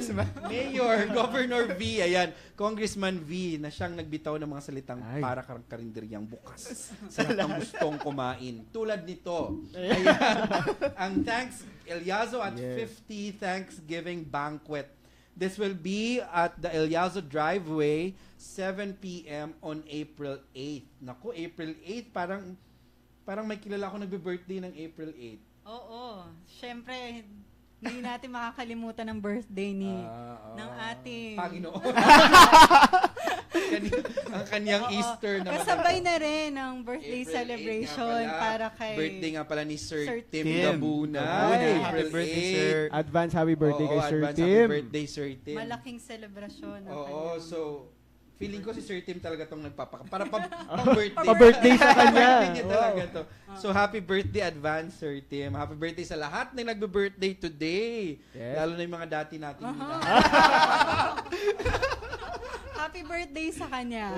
Mayor, Governor V, ayan, Congressman V, na siyang nagbitaw ng mga salitang Ay. para karinderyang bukas sa lahat ng gustong kumain. Tulad nito, ayan, ang Thanks Eliazo at 50 Thanksgiving Banquet. This will be at the Eliazo Driveway, 7 p.m. on April 8. Naku, April 8, parang may kilala ako nagbe-birthday ng April 8. Oo. Syempre, hindi natin makakalimutan ng birthday ng ating... Panginoon. Ang kanyang Easter na kasabay na rin ang birthday April 8 celebration nga pala. para kay... Birthday nga pala ni Sir Sir Tim Tim Gabuna. Gabunay. April Happy birthday, 8. sir. Advance happy birthday kay Sir advance Tim. Happy birthday, Sir Tim. Malaking celebration. ang Oo, kanyang- so feeling ko si Sir Tim talaga tong para pang-birthday. Pa-birthday sa kanya. Birthday niya talaga to. So happy birthday advance, Sir Tim. Happy birthday sa lahat ng nagbe-birthday today. Yes. Lalo na yung mga dati nating Happy birthday sa kanya.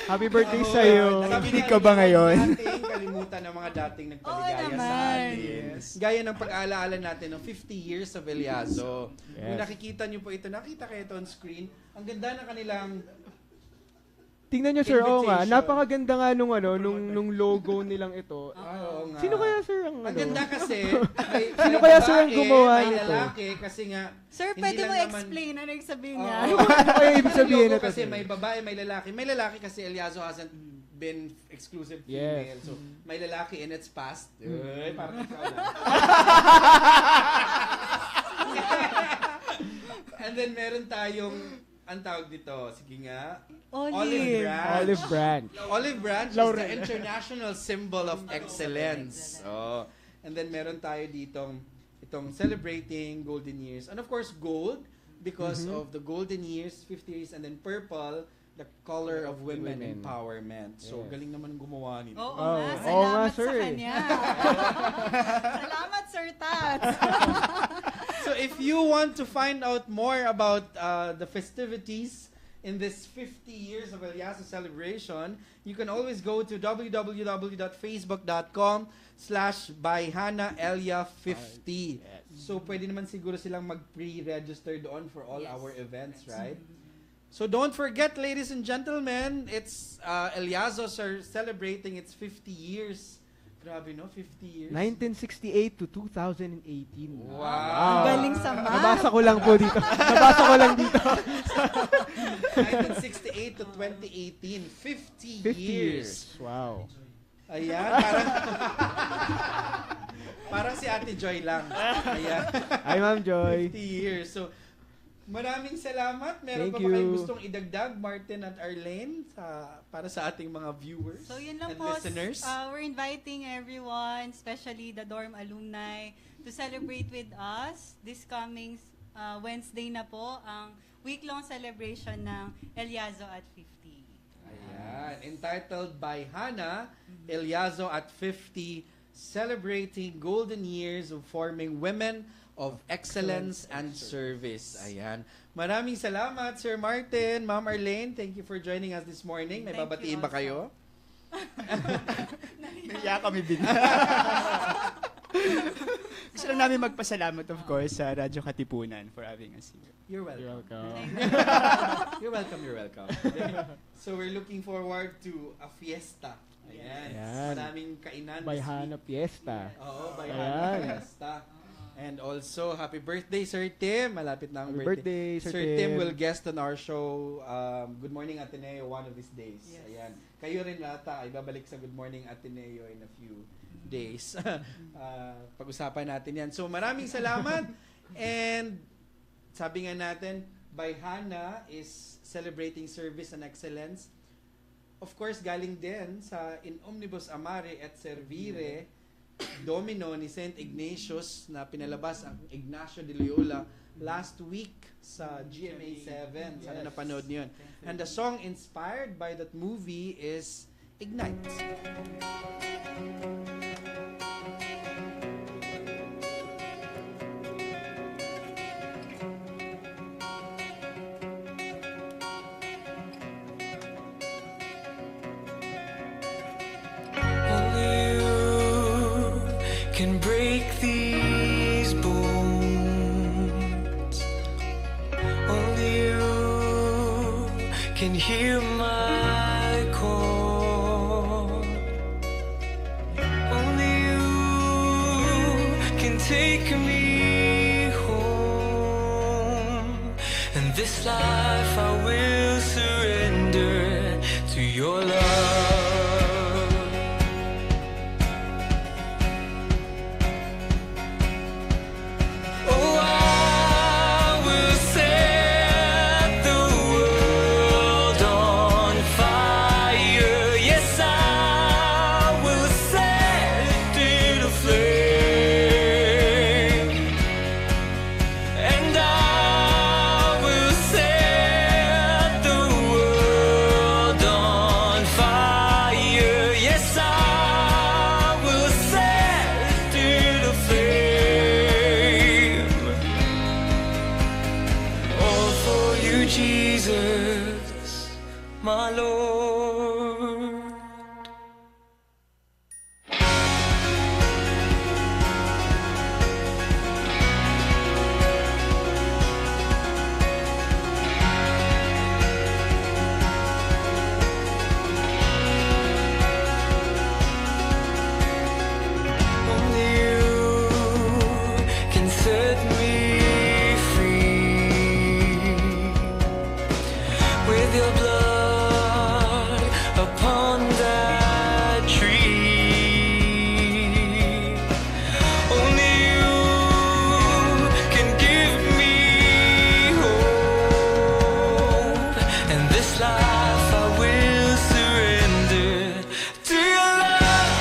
Happy birthday sa'yo. Nakikinig ka ba ngayon? Nating kalimutan ng mga dating nagpaligaya Oo sa naman. atin. Gaya ng pag-aalaala natin ng 50 years of Eliazo. Kung Yes. nakikita niyo po ito, nakita kayo ito on screen. Ang ganda ng kanilang Tingnan nyo, sir, oo nga. Invitation. Napakaganda nga nung logo nilang ito. oo nga. Sino kaya, sir, ang Ang ano? ganda kasi, may Sino kaya, sir, ang babae, gumawa may nito? lalaki kasi nga, Sir, hindi pwede lang mo naman- explain ano yung sabihin Oo. niya? Ano kaya ibig sabihin Logo nito, kasi sir? may babae, may lalaki. May lalaki kasi Eliazo hasn't been exclusive female. Yes. So, may lalaki and it's past. Uy, parang ikaw lang. And then meron tayong, ang tawag dito, sige nga, Olive. branch. Olive branch. Olive branch is Laurel. the international symbol of excellence. Oh. And then meron tayo ditong itong celebrating golden years. And of course, gold because of the golden years, 50 years, and then purple, the color of women empowerment. So, Yes. galing naman gumawa nito. Oo Oh, nga, oo nga, salamat sir, sa eh. kanya. Salamat, Sir Tats. So if you want to find out more about the festivities in this 50 years of Eliazo celebration, you can always go to www.facebook.com/byhanaelia50. So pwede naman siguro silang mag-pre-register doon for all our events, right? So don't forget, ladies and gentlemen, it's Eliazo's are celebrating its 50 years. Grabe, no? 50 years. 1968 to 2018. Wow. Ang galing sa math. Nabasa ko lang po dito. Nabasa ko lang dito. 1968 to 2018, 50 50 years. Wow. Ayan, parang si Ate Joy lang. Ayan, Hi, Ma'am Joy. 50 years. So, maraming salamat. Meron Thank pa ba kayong you. gustong idagdag, Martin at Arlene, para sa ating mga viewers So yun lang and po, listeners? we're inviting everyone, especially the dorm alumni, to celebrate with us this coming Wednesday na po, ang week-long celebration ng Eliazo at 50. Ayan, entitled by Hana, Eliazo at 50, celebrating golden years of forming women of excellence and service. Ayan. Maraming salamat, Sir Martin, Ma'am Arlene. Thank you for joining us this morning. May Thank babatiin you ba kayo? Naiya kami din. Gusto lang namin magpasalamat, of course, sa Radyo Katipunan for having us here. You're welcome. welcome. You're welcome, you're welcome. So we're looking forward to a fiesta. Ayan. Ayan. Maraming kainan. By this Hana week. Fiesta. Oo, by Ayan. Hana Fiesta. And also, happy birthday, Sir Tim. Malapit na ang Happy birthday. birthday, Sir Tim will guest on our show, Good Morning Ateneo, one of these days. Yes. Ayan. Kayo rin ata, ibabalik sa Good Morning Ateneo in a few days. Pag-usapan natin yan. So maraming salamat. And sabi nga natin, Bayhana is celebrating service and excellence. Of course, galing din sa In Omnibus Amare et Servire, Domino ni St. Ignatius na pinalabas ang Ignacio de Loyola last week sa GMA 7. Sana napanood niyo yun. And the song inspired by that movie is Ignite. Can break these bones. Only you can heal my call. Only you can take me home. And this life I will surrender to your love. Jesus, my Lord. Only you can set me with your blood upon that tree. Only you can give me hope, and this life I will surrender to your love.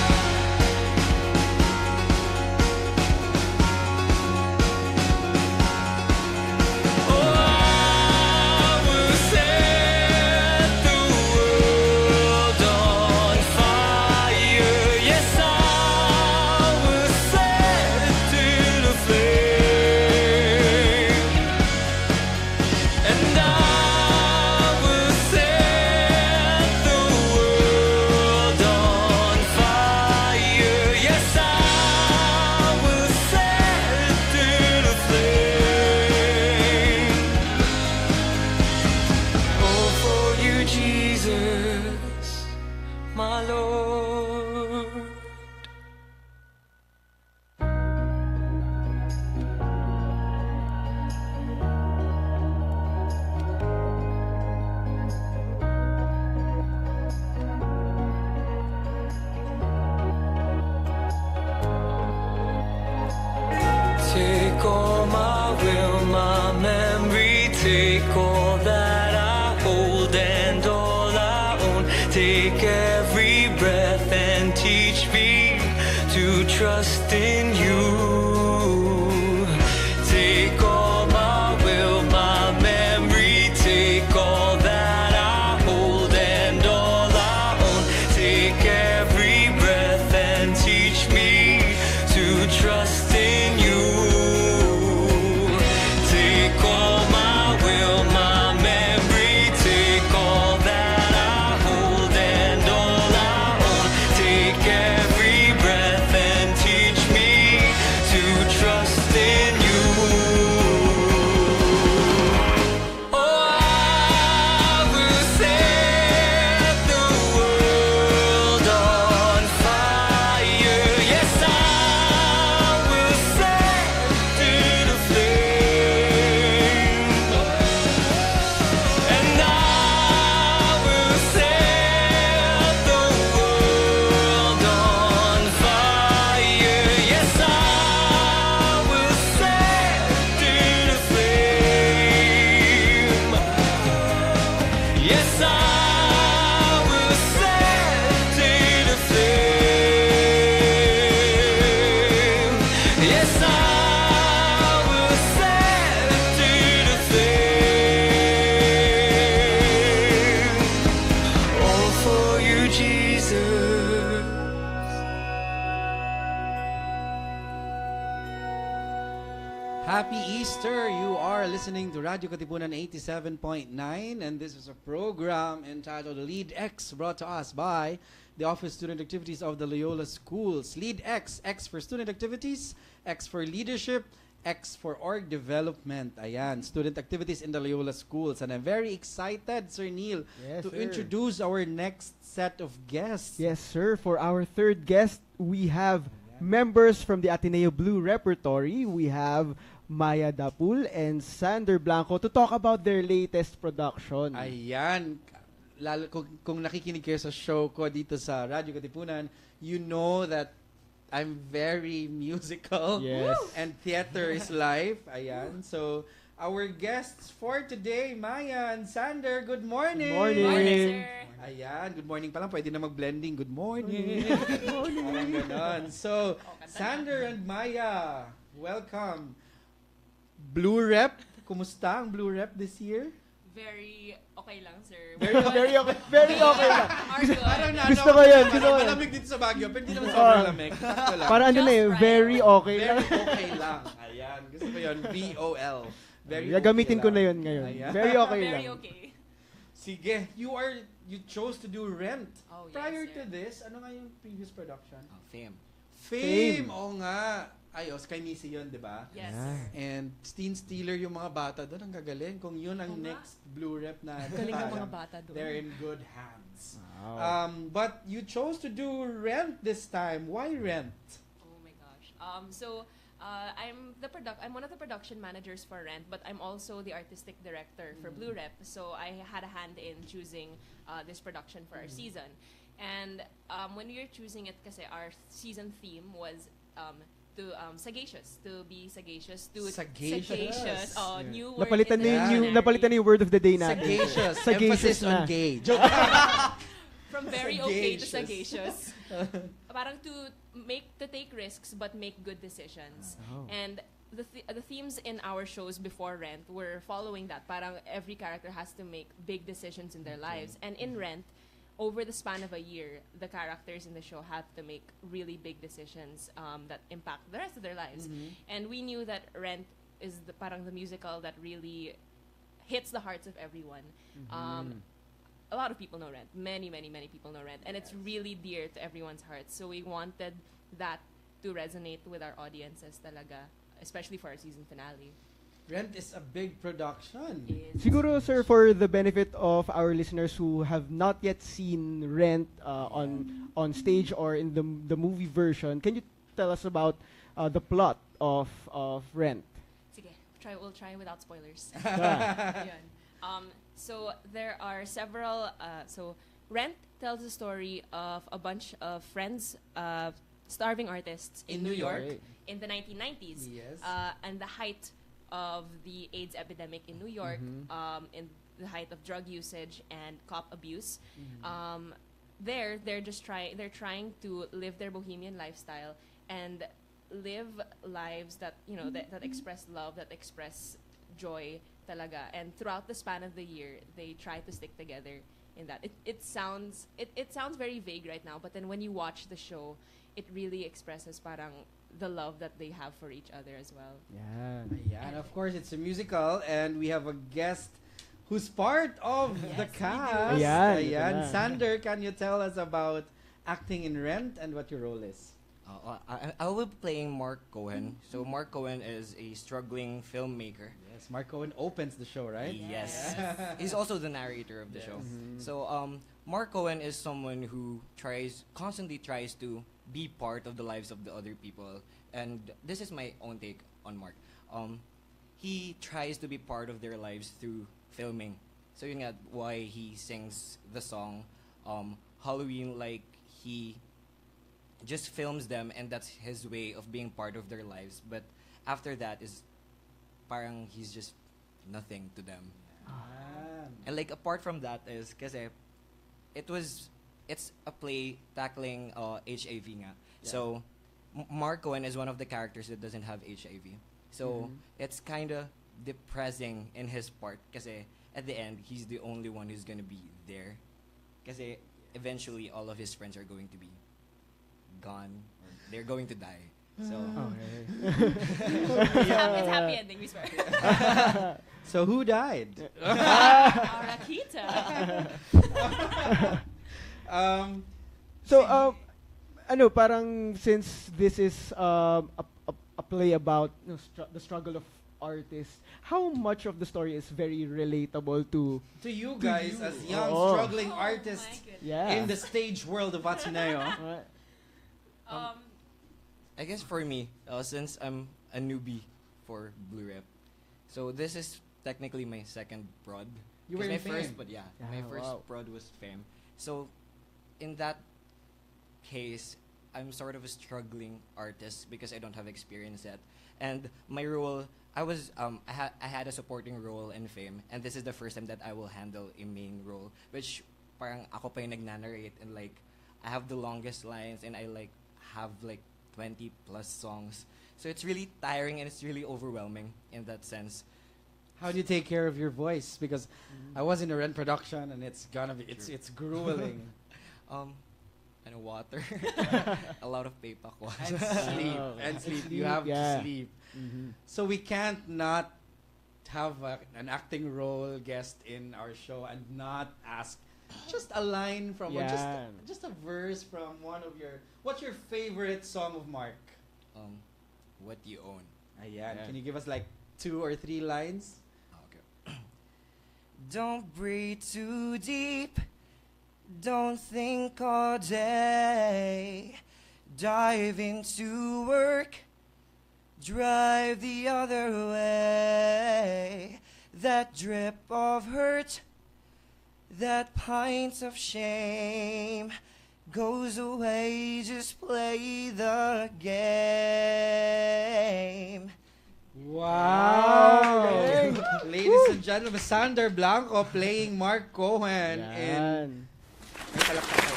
Oh, Jesus, my Lord. Take all my will, my memory, take all that I hold and all I own. Take every breath and teach me to trust in you. Take all my will, my memory, take all that I hold and all I own. Take every breath and teach me to trust in you. Take all my will, my Happy Easter! You are listening to Radio Katipunan 87.9, and this is a program entitled LeadX, brought to us by the Office Student Activities of the Loyola Schools. LeadX, X for Student Activities, X for Leadership, X for Org Development. Ayan, student activities in the Loyola Schools. And I'm very excited, Sir Neil, to introduce our next set of guests. Yes, sir. For our third guest, we have members from the Ateneo Blue Repertory. We have Maya Dapul and Sander Blanco to talk about their latest production. Ayan. Lalo, kung nakikinig kayo sa show ko dito sa Radyo Katipunan, you know that I'm very musical. Yes. And theater is life. Ayan. So, our guests for today, Maya and Sander, good morning. Good morning. Good morning, sir. Ayan, good morning pa lang. Pwede na mag-blending. Good morning. Parang ganon. So, Sander and Maya, welcome. Blue Rep, kumusta ang Blue Rep this year? Very okay lang, sir. Very okay. Very okay lang. Are good. Gusto ko yun. Gusto ko yun. Malamig dito sa Baguio, pero hindi naman sobrang lamig. Sakto lang. Parang ano na eh, Just very okay lang. Very okay lang. Ayan, gusto ko yun. VOL. Very Gagamitin okay ko lang. na yun ngayon. Ayan. Very okay lang. Very okay. Sige, you chose to do Rent. Oh, yes, Prior sir. to this, ano nga yung previous production? Fame. Fame. Oo nga. Ayos, kay Missy yun, di ba? Yes. And Teen Stealer yung mga bata doon, ang gagaling. Kung yun ang Oo nga. next Blue Rep na Galing ang mga bata doon. they're in good hands. Wow. But you chose to do Rent this time. Why Rent? Oh my gosh. I'm one of the production managers for Rent, but I'm also the artistic director for Blue Rep. So I had a hand in choosing this production for our season. And when we were choosing it, kasi our season theme was sagacious, to be sagacious, to Sagacious. new word. Napalitan in na the yung Yeah. napalitan na yung word of the day natin. Sagacious. Sagacious Emphasis on na. gay. Joke. From very okay to Sagacious. sagacious. Parang to take risks but make good decisions. Oh. And the themes in our shows before Rent were following that. Parang every character has to make big decisions in their lives. And in Rent, over the span of a year, the characters in the show have to make really big decisions that impact the rest of their lives. And we knew that Rent is parang the musical that really hits the hearts of everyone. A lot of people know Rent. Many people know Rent. And it's really dear to everyone's hearts. So we wanted that to resonate with our audiences talaga, especially for our season finale. Rent is a big production. Siguro, sir, for the benefit of our listeners who have not yet seen Rent on stage or in the movie version, can you tell us about the plot of Rent? Sige, we'll try without spoilers. Yeah. Yun. So there are several. So Rent tells the story of a bunch of friends, starving artists in New York in the 1990s, Yes. and the height of the AIDS epidemic in New York, in the height of drug usage and cop abuse. They're trying to live their bohemian lifestyle and live lives that that express love, that express joy talaga. And throughout the span of the year, they try to stick together in that. It sounds very vague right now, but then when you watch the show, it really expresses parang the love that they have for each other as well. Yeah, and of course it's a musical, and we have a guest who's part of the cast. Ayan, Ayan. ito na. Sander, can you tell us about acting in Rent and what your role is? I will be playing Mark Cohen. So Mark Cohen is a struggling filmmaker. Yes, Mark Cohen opens the show, right? Yes. He's also the narrator of the show. So Mark Cohen is someone who constantly tries to be part of the lives of the other people. And this is my own take on Mark. He tries to be part of their lives through filming. So yun nga why he sings the song Halloween, like he just films them and that's his way of being part of their lives. But after that is parang he's just nothing to them. And like apart from that is kasi it's a play tackling HIV nga. So Mark Cohen is one of the characters that doesn't have HIV. So it's kind of depressing in his part kasi at the end he's the only one who's going to be there. Kasi eventually all of his friends are going to be gone. Or they're going to die. So It's happy ending, we swear. So who died? Arakita. So, ano, parang since this is a play about the struggle of artists, how much of the story is very relatable to you guys as young Oh. struggling artists in the stage world of Ateneo? I guess for me, since I'm a newbie for Blue Rep, so this is technically my second prod. You were 'Cause in my first, Fame. but Yeah, my first wow. prod was Fame. So, in that case, I'm sort of a struggling artist because I don't have experience yet. And my role, I had a supporting role in Fame, and this is the first time that I will handle a main role, which parang ako pa yung nagnanarrate, and like I have the longest lines, and I like have like 20 plus songs. So it's really tiring and it's really overwhelming in that sense. How do you take care of your voice? Because I was in a Rent production, and it's gonna be it's grueling. And water, a lot of paper And sleep. And sleep. You have to sleep. So we can't not have an acting role guest in our show and not ask just a line from or just a verse from one of your. What's your favorite song of Mark? What You Own. Ayan. Can you give us like 2 or 3 lines? Okay. Don't breathe too deep. Don't think all day. Dive into work. Drive the other way. That drip of hurt, that pint of shame goes away. Just play the game. Wow! Ladies and gentlemen, Sander Blanco playing Mark Cohen in. May palakpak kayo.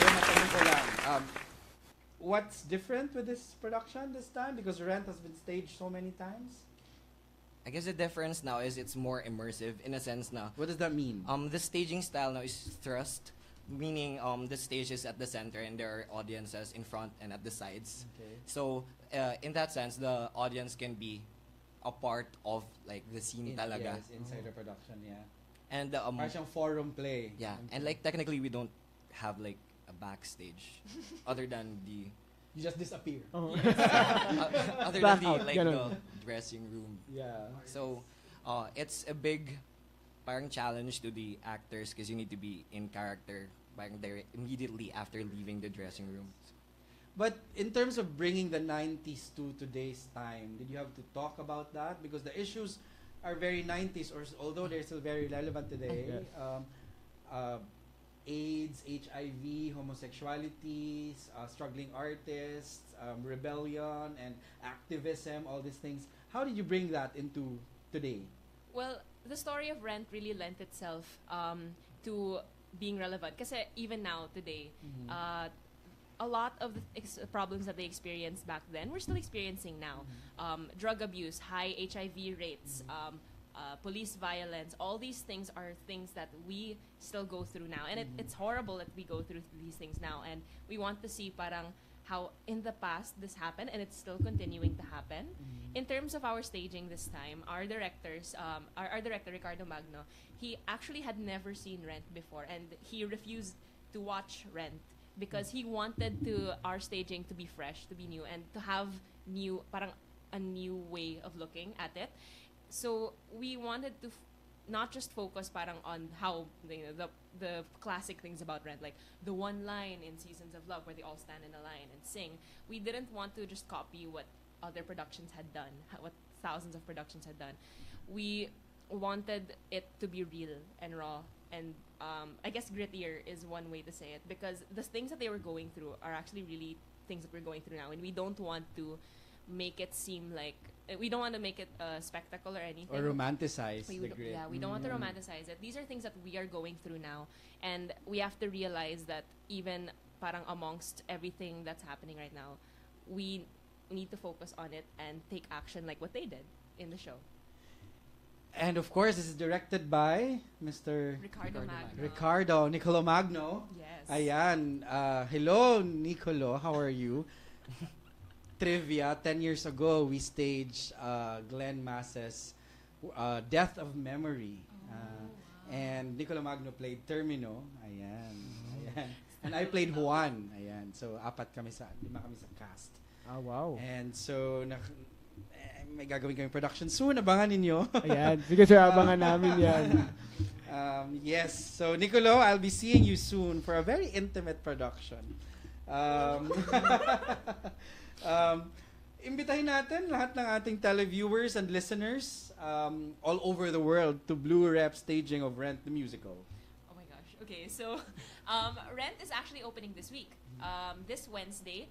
Matanong ko lang, what's different with this production this time? Because Rent has been staged so many times. I guess the difference now is it's more immersive in a sense now. What does that mean? The staging style now is thrust, meaning the stage is at the center and there are audiences in front and at the sides. Okay. So in that sense, the audience can be a part of like the scene talaga. Yes, inside the production, yeah. And Parang siyang forum play. yeah, and like technically we don't have like a backstage other than the You just disappear. other than the like the dressing room. Yeah. So it's a big parang challenge to the actors because you need to be in character parang there immediately after leaving the dressing room. But in terms of bringing the 90s to today's time, did you have to talk about that? Because the issues are very 90s, although they're still very relevant today. Yes. AIDS, HIV, homosexuality, struggling artists, rebellion and activism, all these things. How did you bring that into today? Well, the story of Rent really lent itself to being relevant. Kasi even now, today, a lot of the problems that they experienced back then, we're still experiencing now. Drug abuse, high HIV rates, police violence, all these things are things that we still go through now. And it's horrible that we go through these things now. And we want to see parang how in the past this happened and it's still continuing to happen. In terms of our staging this time, our directors, our director, Ricardo Magno, he actually had never seen Rent before. And he refused to watch Rent because he wanted our staging to be fresh, to be new, and to have parang a new way of looking at it. So we wanted to not just focus parang on how the classic things about Rent, like the one line in Seasons of Love where they all stand in a line and sing. We didn't want to just copy what other productions had done, what thousands of productions had done. We wanted it to be real and raw, and I guess grittier is one way to say it, because the things that they were going through are actually really things that we're going through now, and we don't want to make it seem like we don't want to make it a spectacle or anything. Or romanticize the grit. Yeah, we don't want to romanticize it. These are things that we are going through now, and we have to realize that even parang amongst everything that's happening right now, we need to focus on it and take action like what they did in the show. And of course, this is directed by Mr. Ricardo Niccolomagno. Yes. Ayan. Hello, Nicolo. How are you? Trivia, 10 years ago, we staged Glenn Mass's Death of Memory. And Niccolomagno played Termino. Ayan. Ayan. And I played Juan. Ayan. So, lima kami sa cast. Ah, wow. And so, may gagawin kami production soon. Abangan ninyo. Ayan. Sige sir, abangan namin yan. Yes. So, Nicolo, I'll be seeing you soon for a very intimate production. Imbitahin natin lahat ng ating televiewers and listeners all over the world to Blue Rep staging of Rent the Musical. Oh my gosh. Okay, so Rent is actually opening this week, this Wednesday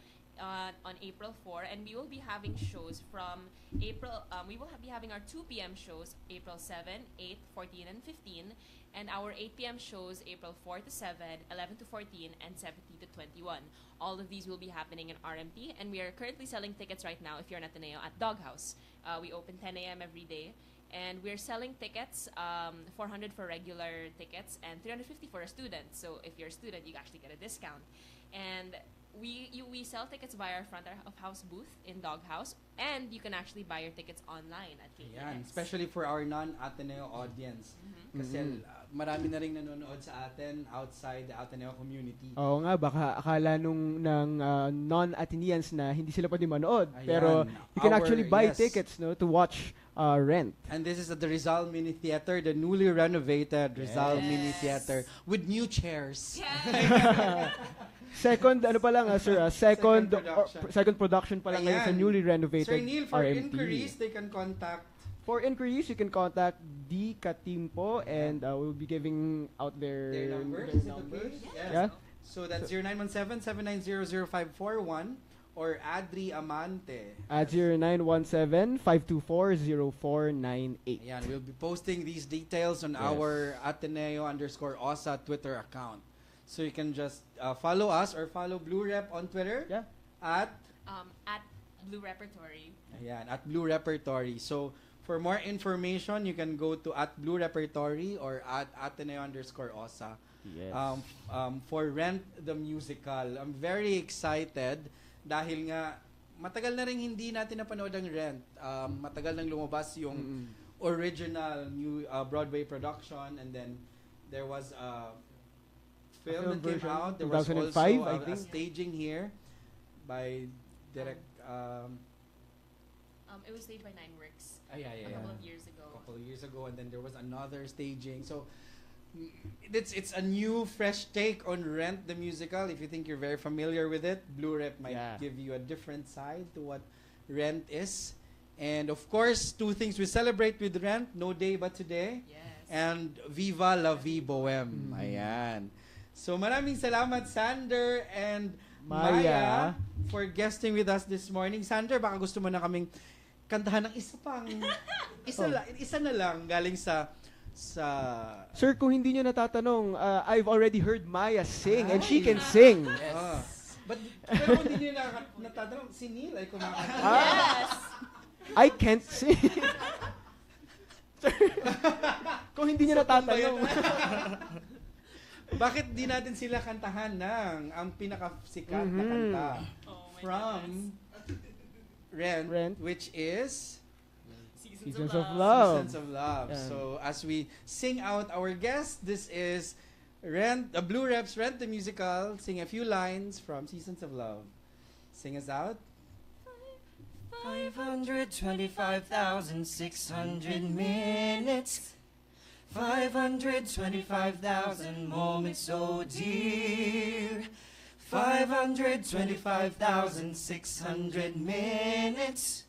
on April 4, and we will be having shows from April. We will be having our 2 p.m. shows April 7, 8, 14, and 15, and our 8 p.m. shows April 4 to 7, 11 to 14, and 17 to 21. All of these will be happening in RMP, and we are currently selling tickets right now if you're in Ateneo at Doghouse. We open 10 a.m. every day, and we're selling tickets, 400 for regular tickets and 350 for a student. So if you're a student, you actually get a discount. And we sell tickets via our front of house booth in Doghouse, and you can actually buy your tickets online at LeadX. Yan, especially for our non-Ateneo audience. Kasi marami na rin nanonood sa atin outside the Ateneo community. Oo nga, baka akala ng non-Ateneans na hindi sila pwede manood. Ayan. Pero you can actually buy tickets to watch Rent. And this is at the Rizal Mini Theater, the newly renovated Rizal Mini Theater with new chairs. Second, sir, second production pa lang ngayon sa Ayan. newly renovated Sir Neil, for RMT. inquiries, they can contact. For inquiries, you can contact D. Katimpo, and we'll be giving out their numbers. Is it okay? Yes. Yeah. So that's 0917-790-0541 or Adri Amante. At 0917-524-0498. Ayan, we'll be posting these details on our Ateneo_OSA Twitter account. So you can just follow us or follow Blue Rep on Twitter. Yeah. At Blue Repertory. Ayan, at Blue Repertory. So for more information, you can go to at Blue Repertory or at Ateneo_OSA. Yes. For Rent the Musical. I'm very excited dahil nga matagal na rin hindi natin napanood ang Rent. Matagal nang lumabas yung original new Broadway production, and then there was a film that came out. There was 2005, also I a think. staging here by direct. It was staged by Nine Works yeah. a couple of years ago. And then there was another staging. So it's a new, fresh take on Rent the Musical. If you think you're very familiar with it, Blue Rep might give you a different side to what Rent is. And of course, 2 things we celebrate with Rent: No Day But Today, and Viva la Vie Bohème. Ayan. So maraming salamat, Sander and Maya, for guesting with us this morning. Sander, baka gusto mo na kaming kantahan ng isa na lang galing sa Sir, kung hindi nyo natatanong, I've already heard Maya sing, and she can sing. Yes. Pero kung hindi nyo natatanong, si Neil ay kumakanta. Yes! I can't sing. Sir, kung hindi nyo natatanong. Bakit di natin sila kantahan ng ang pinakasikat na kanta from Rent, which is Seasons of Love. Seasons of Love. Yeah. So as we sing out our guest, this is Blue Rep's Rent the Musical. Sing a few lines from Seasons of Love. Sing us out. 525,600 minutes, 525,000 moments, oh dear. 525,600 minutes.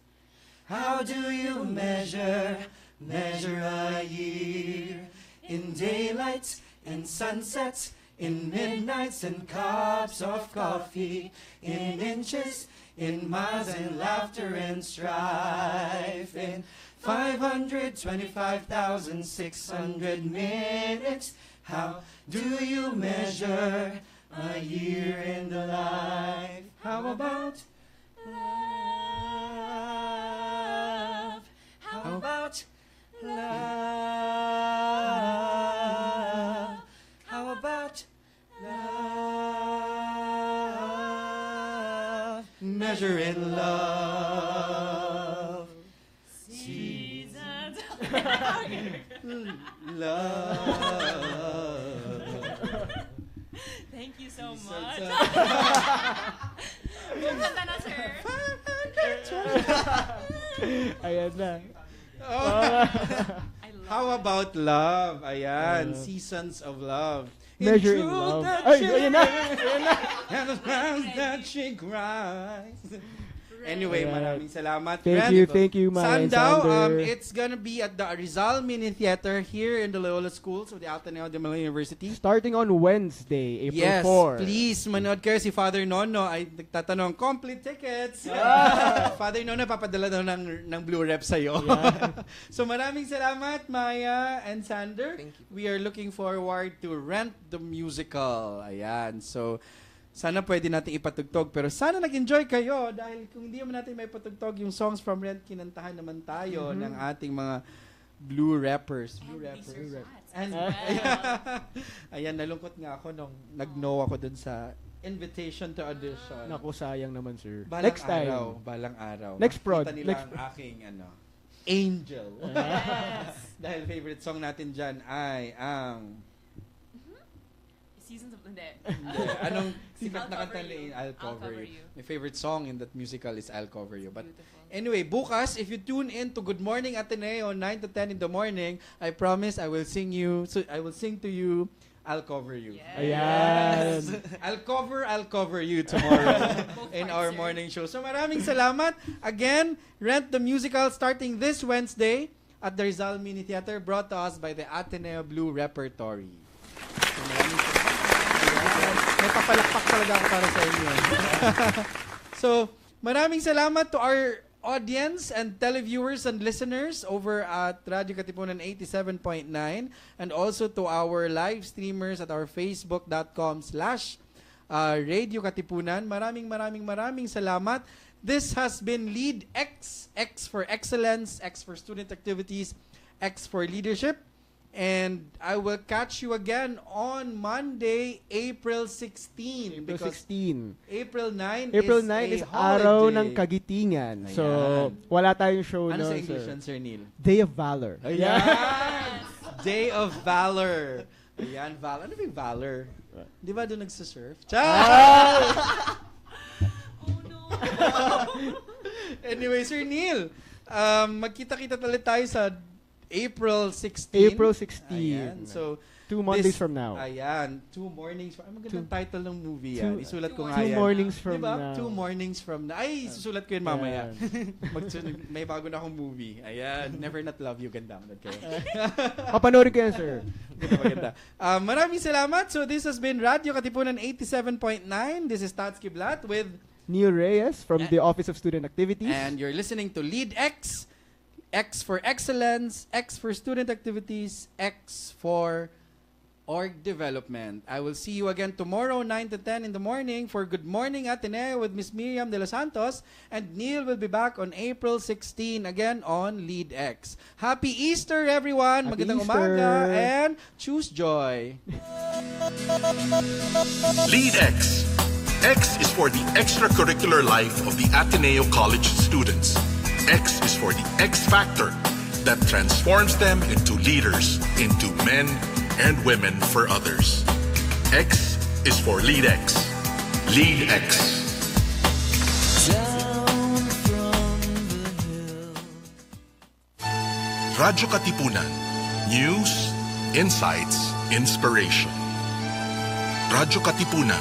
How do you measure a year? In daylight, in sunsets, in midnights and cups of coffee, in inches, in miles and laughter and strife, in 525,600 minutes. How do you measure a year in the life? How about love? How about love? measure in love. Seasons. Love. Thank you so Seasons much. of- Kumanta na, sir. Ayan na. Oh. I love How it. about love? Ayan, Seasons of Love. Measure in truth love. that Ay, she ayan na. and the times that she cries. Anyway, Alright. maraming salamat. Thank you, Maya and Sandaw, Sander. it's gonna be at the Rizal Mini Theater here in the Loyola Schools of the Ateneo de Manila University. Starting on Wednesday, April Yes, 4. please, manood kayo. Si Father Nono ay nagtatanong, complete tickets. Father Nono, papadala daw ng blue rep sa'yo. So maraming salamat, Maya and Sander. Thank you. We are looking forward to Rent the Musical. Ayan, so sana pwede natin ipatugtog. Pero sana nag-enjoy kayo dahil kung hindi naman natin may patugtog yung songs from Rent, kinantahan naman tayo ng ating mga blue rappers. Blue rappers. And, ayan, nalungkot nga ako nung nag-no ako dun sa invitation to audition. Naku, sayang naman, sir. Balang Next time. araw, balang araw. Next prod. Makikita nila Next ang aking Angel. Yes. Dahil favorite song natin dyan ay ang Seasons of the Dead. anong sikat na I'll kanta Cover You. ni I'll Cover Cover You. You. My favorite song in that musical is I'll Cover You. But Beautiful. anyway, bukas, if you tune in to Good Morning Ateneo 9 to 10 in the morning, I promise I will sing to you I'll Cover You. Yes. Ayan. I'll cover you tomorrow Both in parts, our sir. morning show. So maraming salamat. Again, Rent the Musical starting this Wednesday at the Rizal Mini Theater, brought to us by the Ateneo Blue Repertory. So maraming salamat. May papalakpak talaga ako para sa inyo. So, maraming salamat to our audience and televiewers and listeners over at Radyo Katipunan 87.9 and also to our live streamers at our facebook.com/Radio Katipunan. Maraming salamat. This has been LeadX, X for Excellence, X for Student Activities, X for Leadership. And I will catch you again on Monday, April 16. April because 16. April 9 April is 9 a is Araw holiday. ng Kagitingan. So, Ayan. wala tayong show Ano sa noon, English sir. yan, Sir Neil? Day of Valor. Ayan! Day of Valor. Ayan, Valor. Ano ba yung Valor? Di ba doon nagsasurf? Oh no. Anyway, Sir Neil, magkita-kita talit tayo sa April 16. April 16. Ayan. So, 2 Mondays from now. Ayan. 2 mornings from... Ay, magandang title ng movie yan. Two- Isulat ko nga 2 yan. mornings from diba? now. 2 mornings from now. Ay, susulat ko yun mamaya. May bago na akong movie. Ayan. Never Not Love You. Ganda. Kayo. Papanoorin ko yan, sir. Maganda. Maraming salamat. So, this has been Radio Katipunan 87.9. This is Tats Kiblat with... Neil Reyes from the Office of Student Activities. And you're listening to LeadX. X for Excellence, X for Student Activities, X for Org Development. I will see you again tomorrow, 9 to 10 in the morning for Good Morning Ateneo with Miss Miriam De Los Santos. And Neil will be back on April 16 again on LeadX. Happy Easter, everyone! Happy Magandang Easter. umaga and choose joy. LeadX. X is for the extracurricular life of the Ateneo College students. X is for the X factor that transforms them into leaders, into men and women for others. X is for LeadX. LeadX. Down from the hill. Radyo Katipunan. News, insights, inspiration. Radyo Katipunan.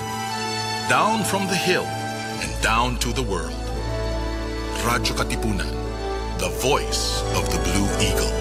Down from the hill and down to the world. Radyo Katipunan, the voice of the Blue Eagle.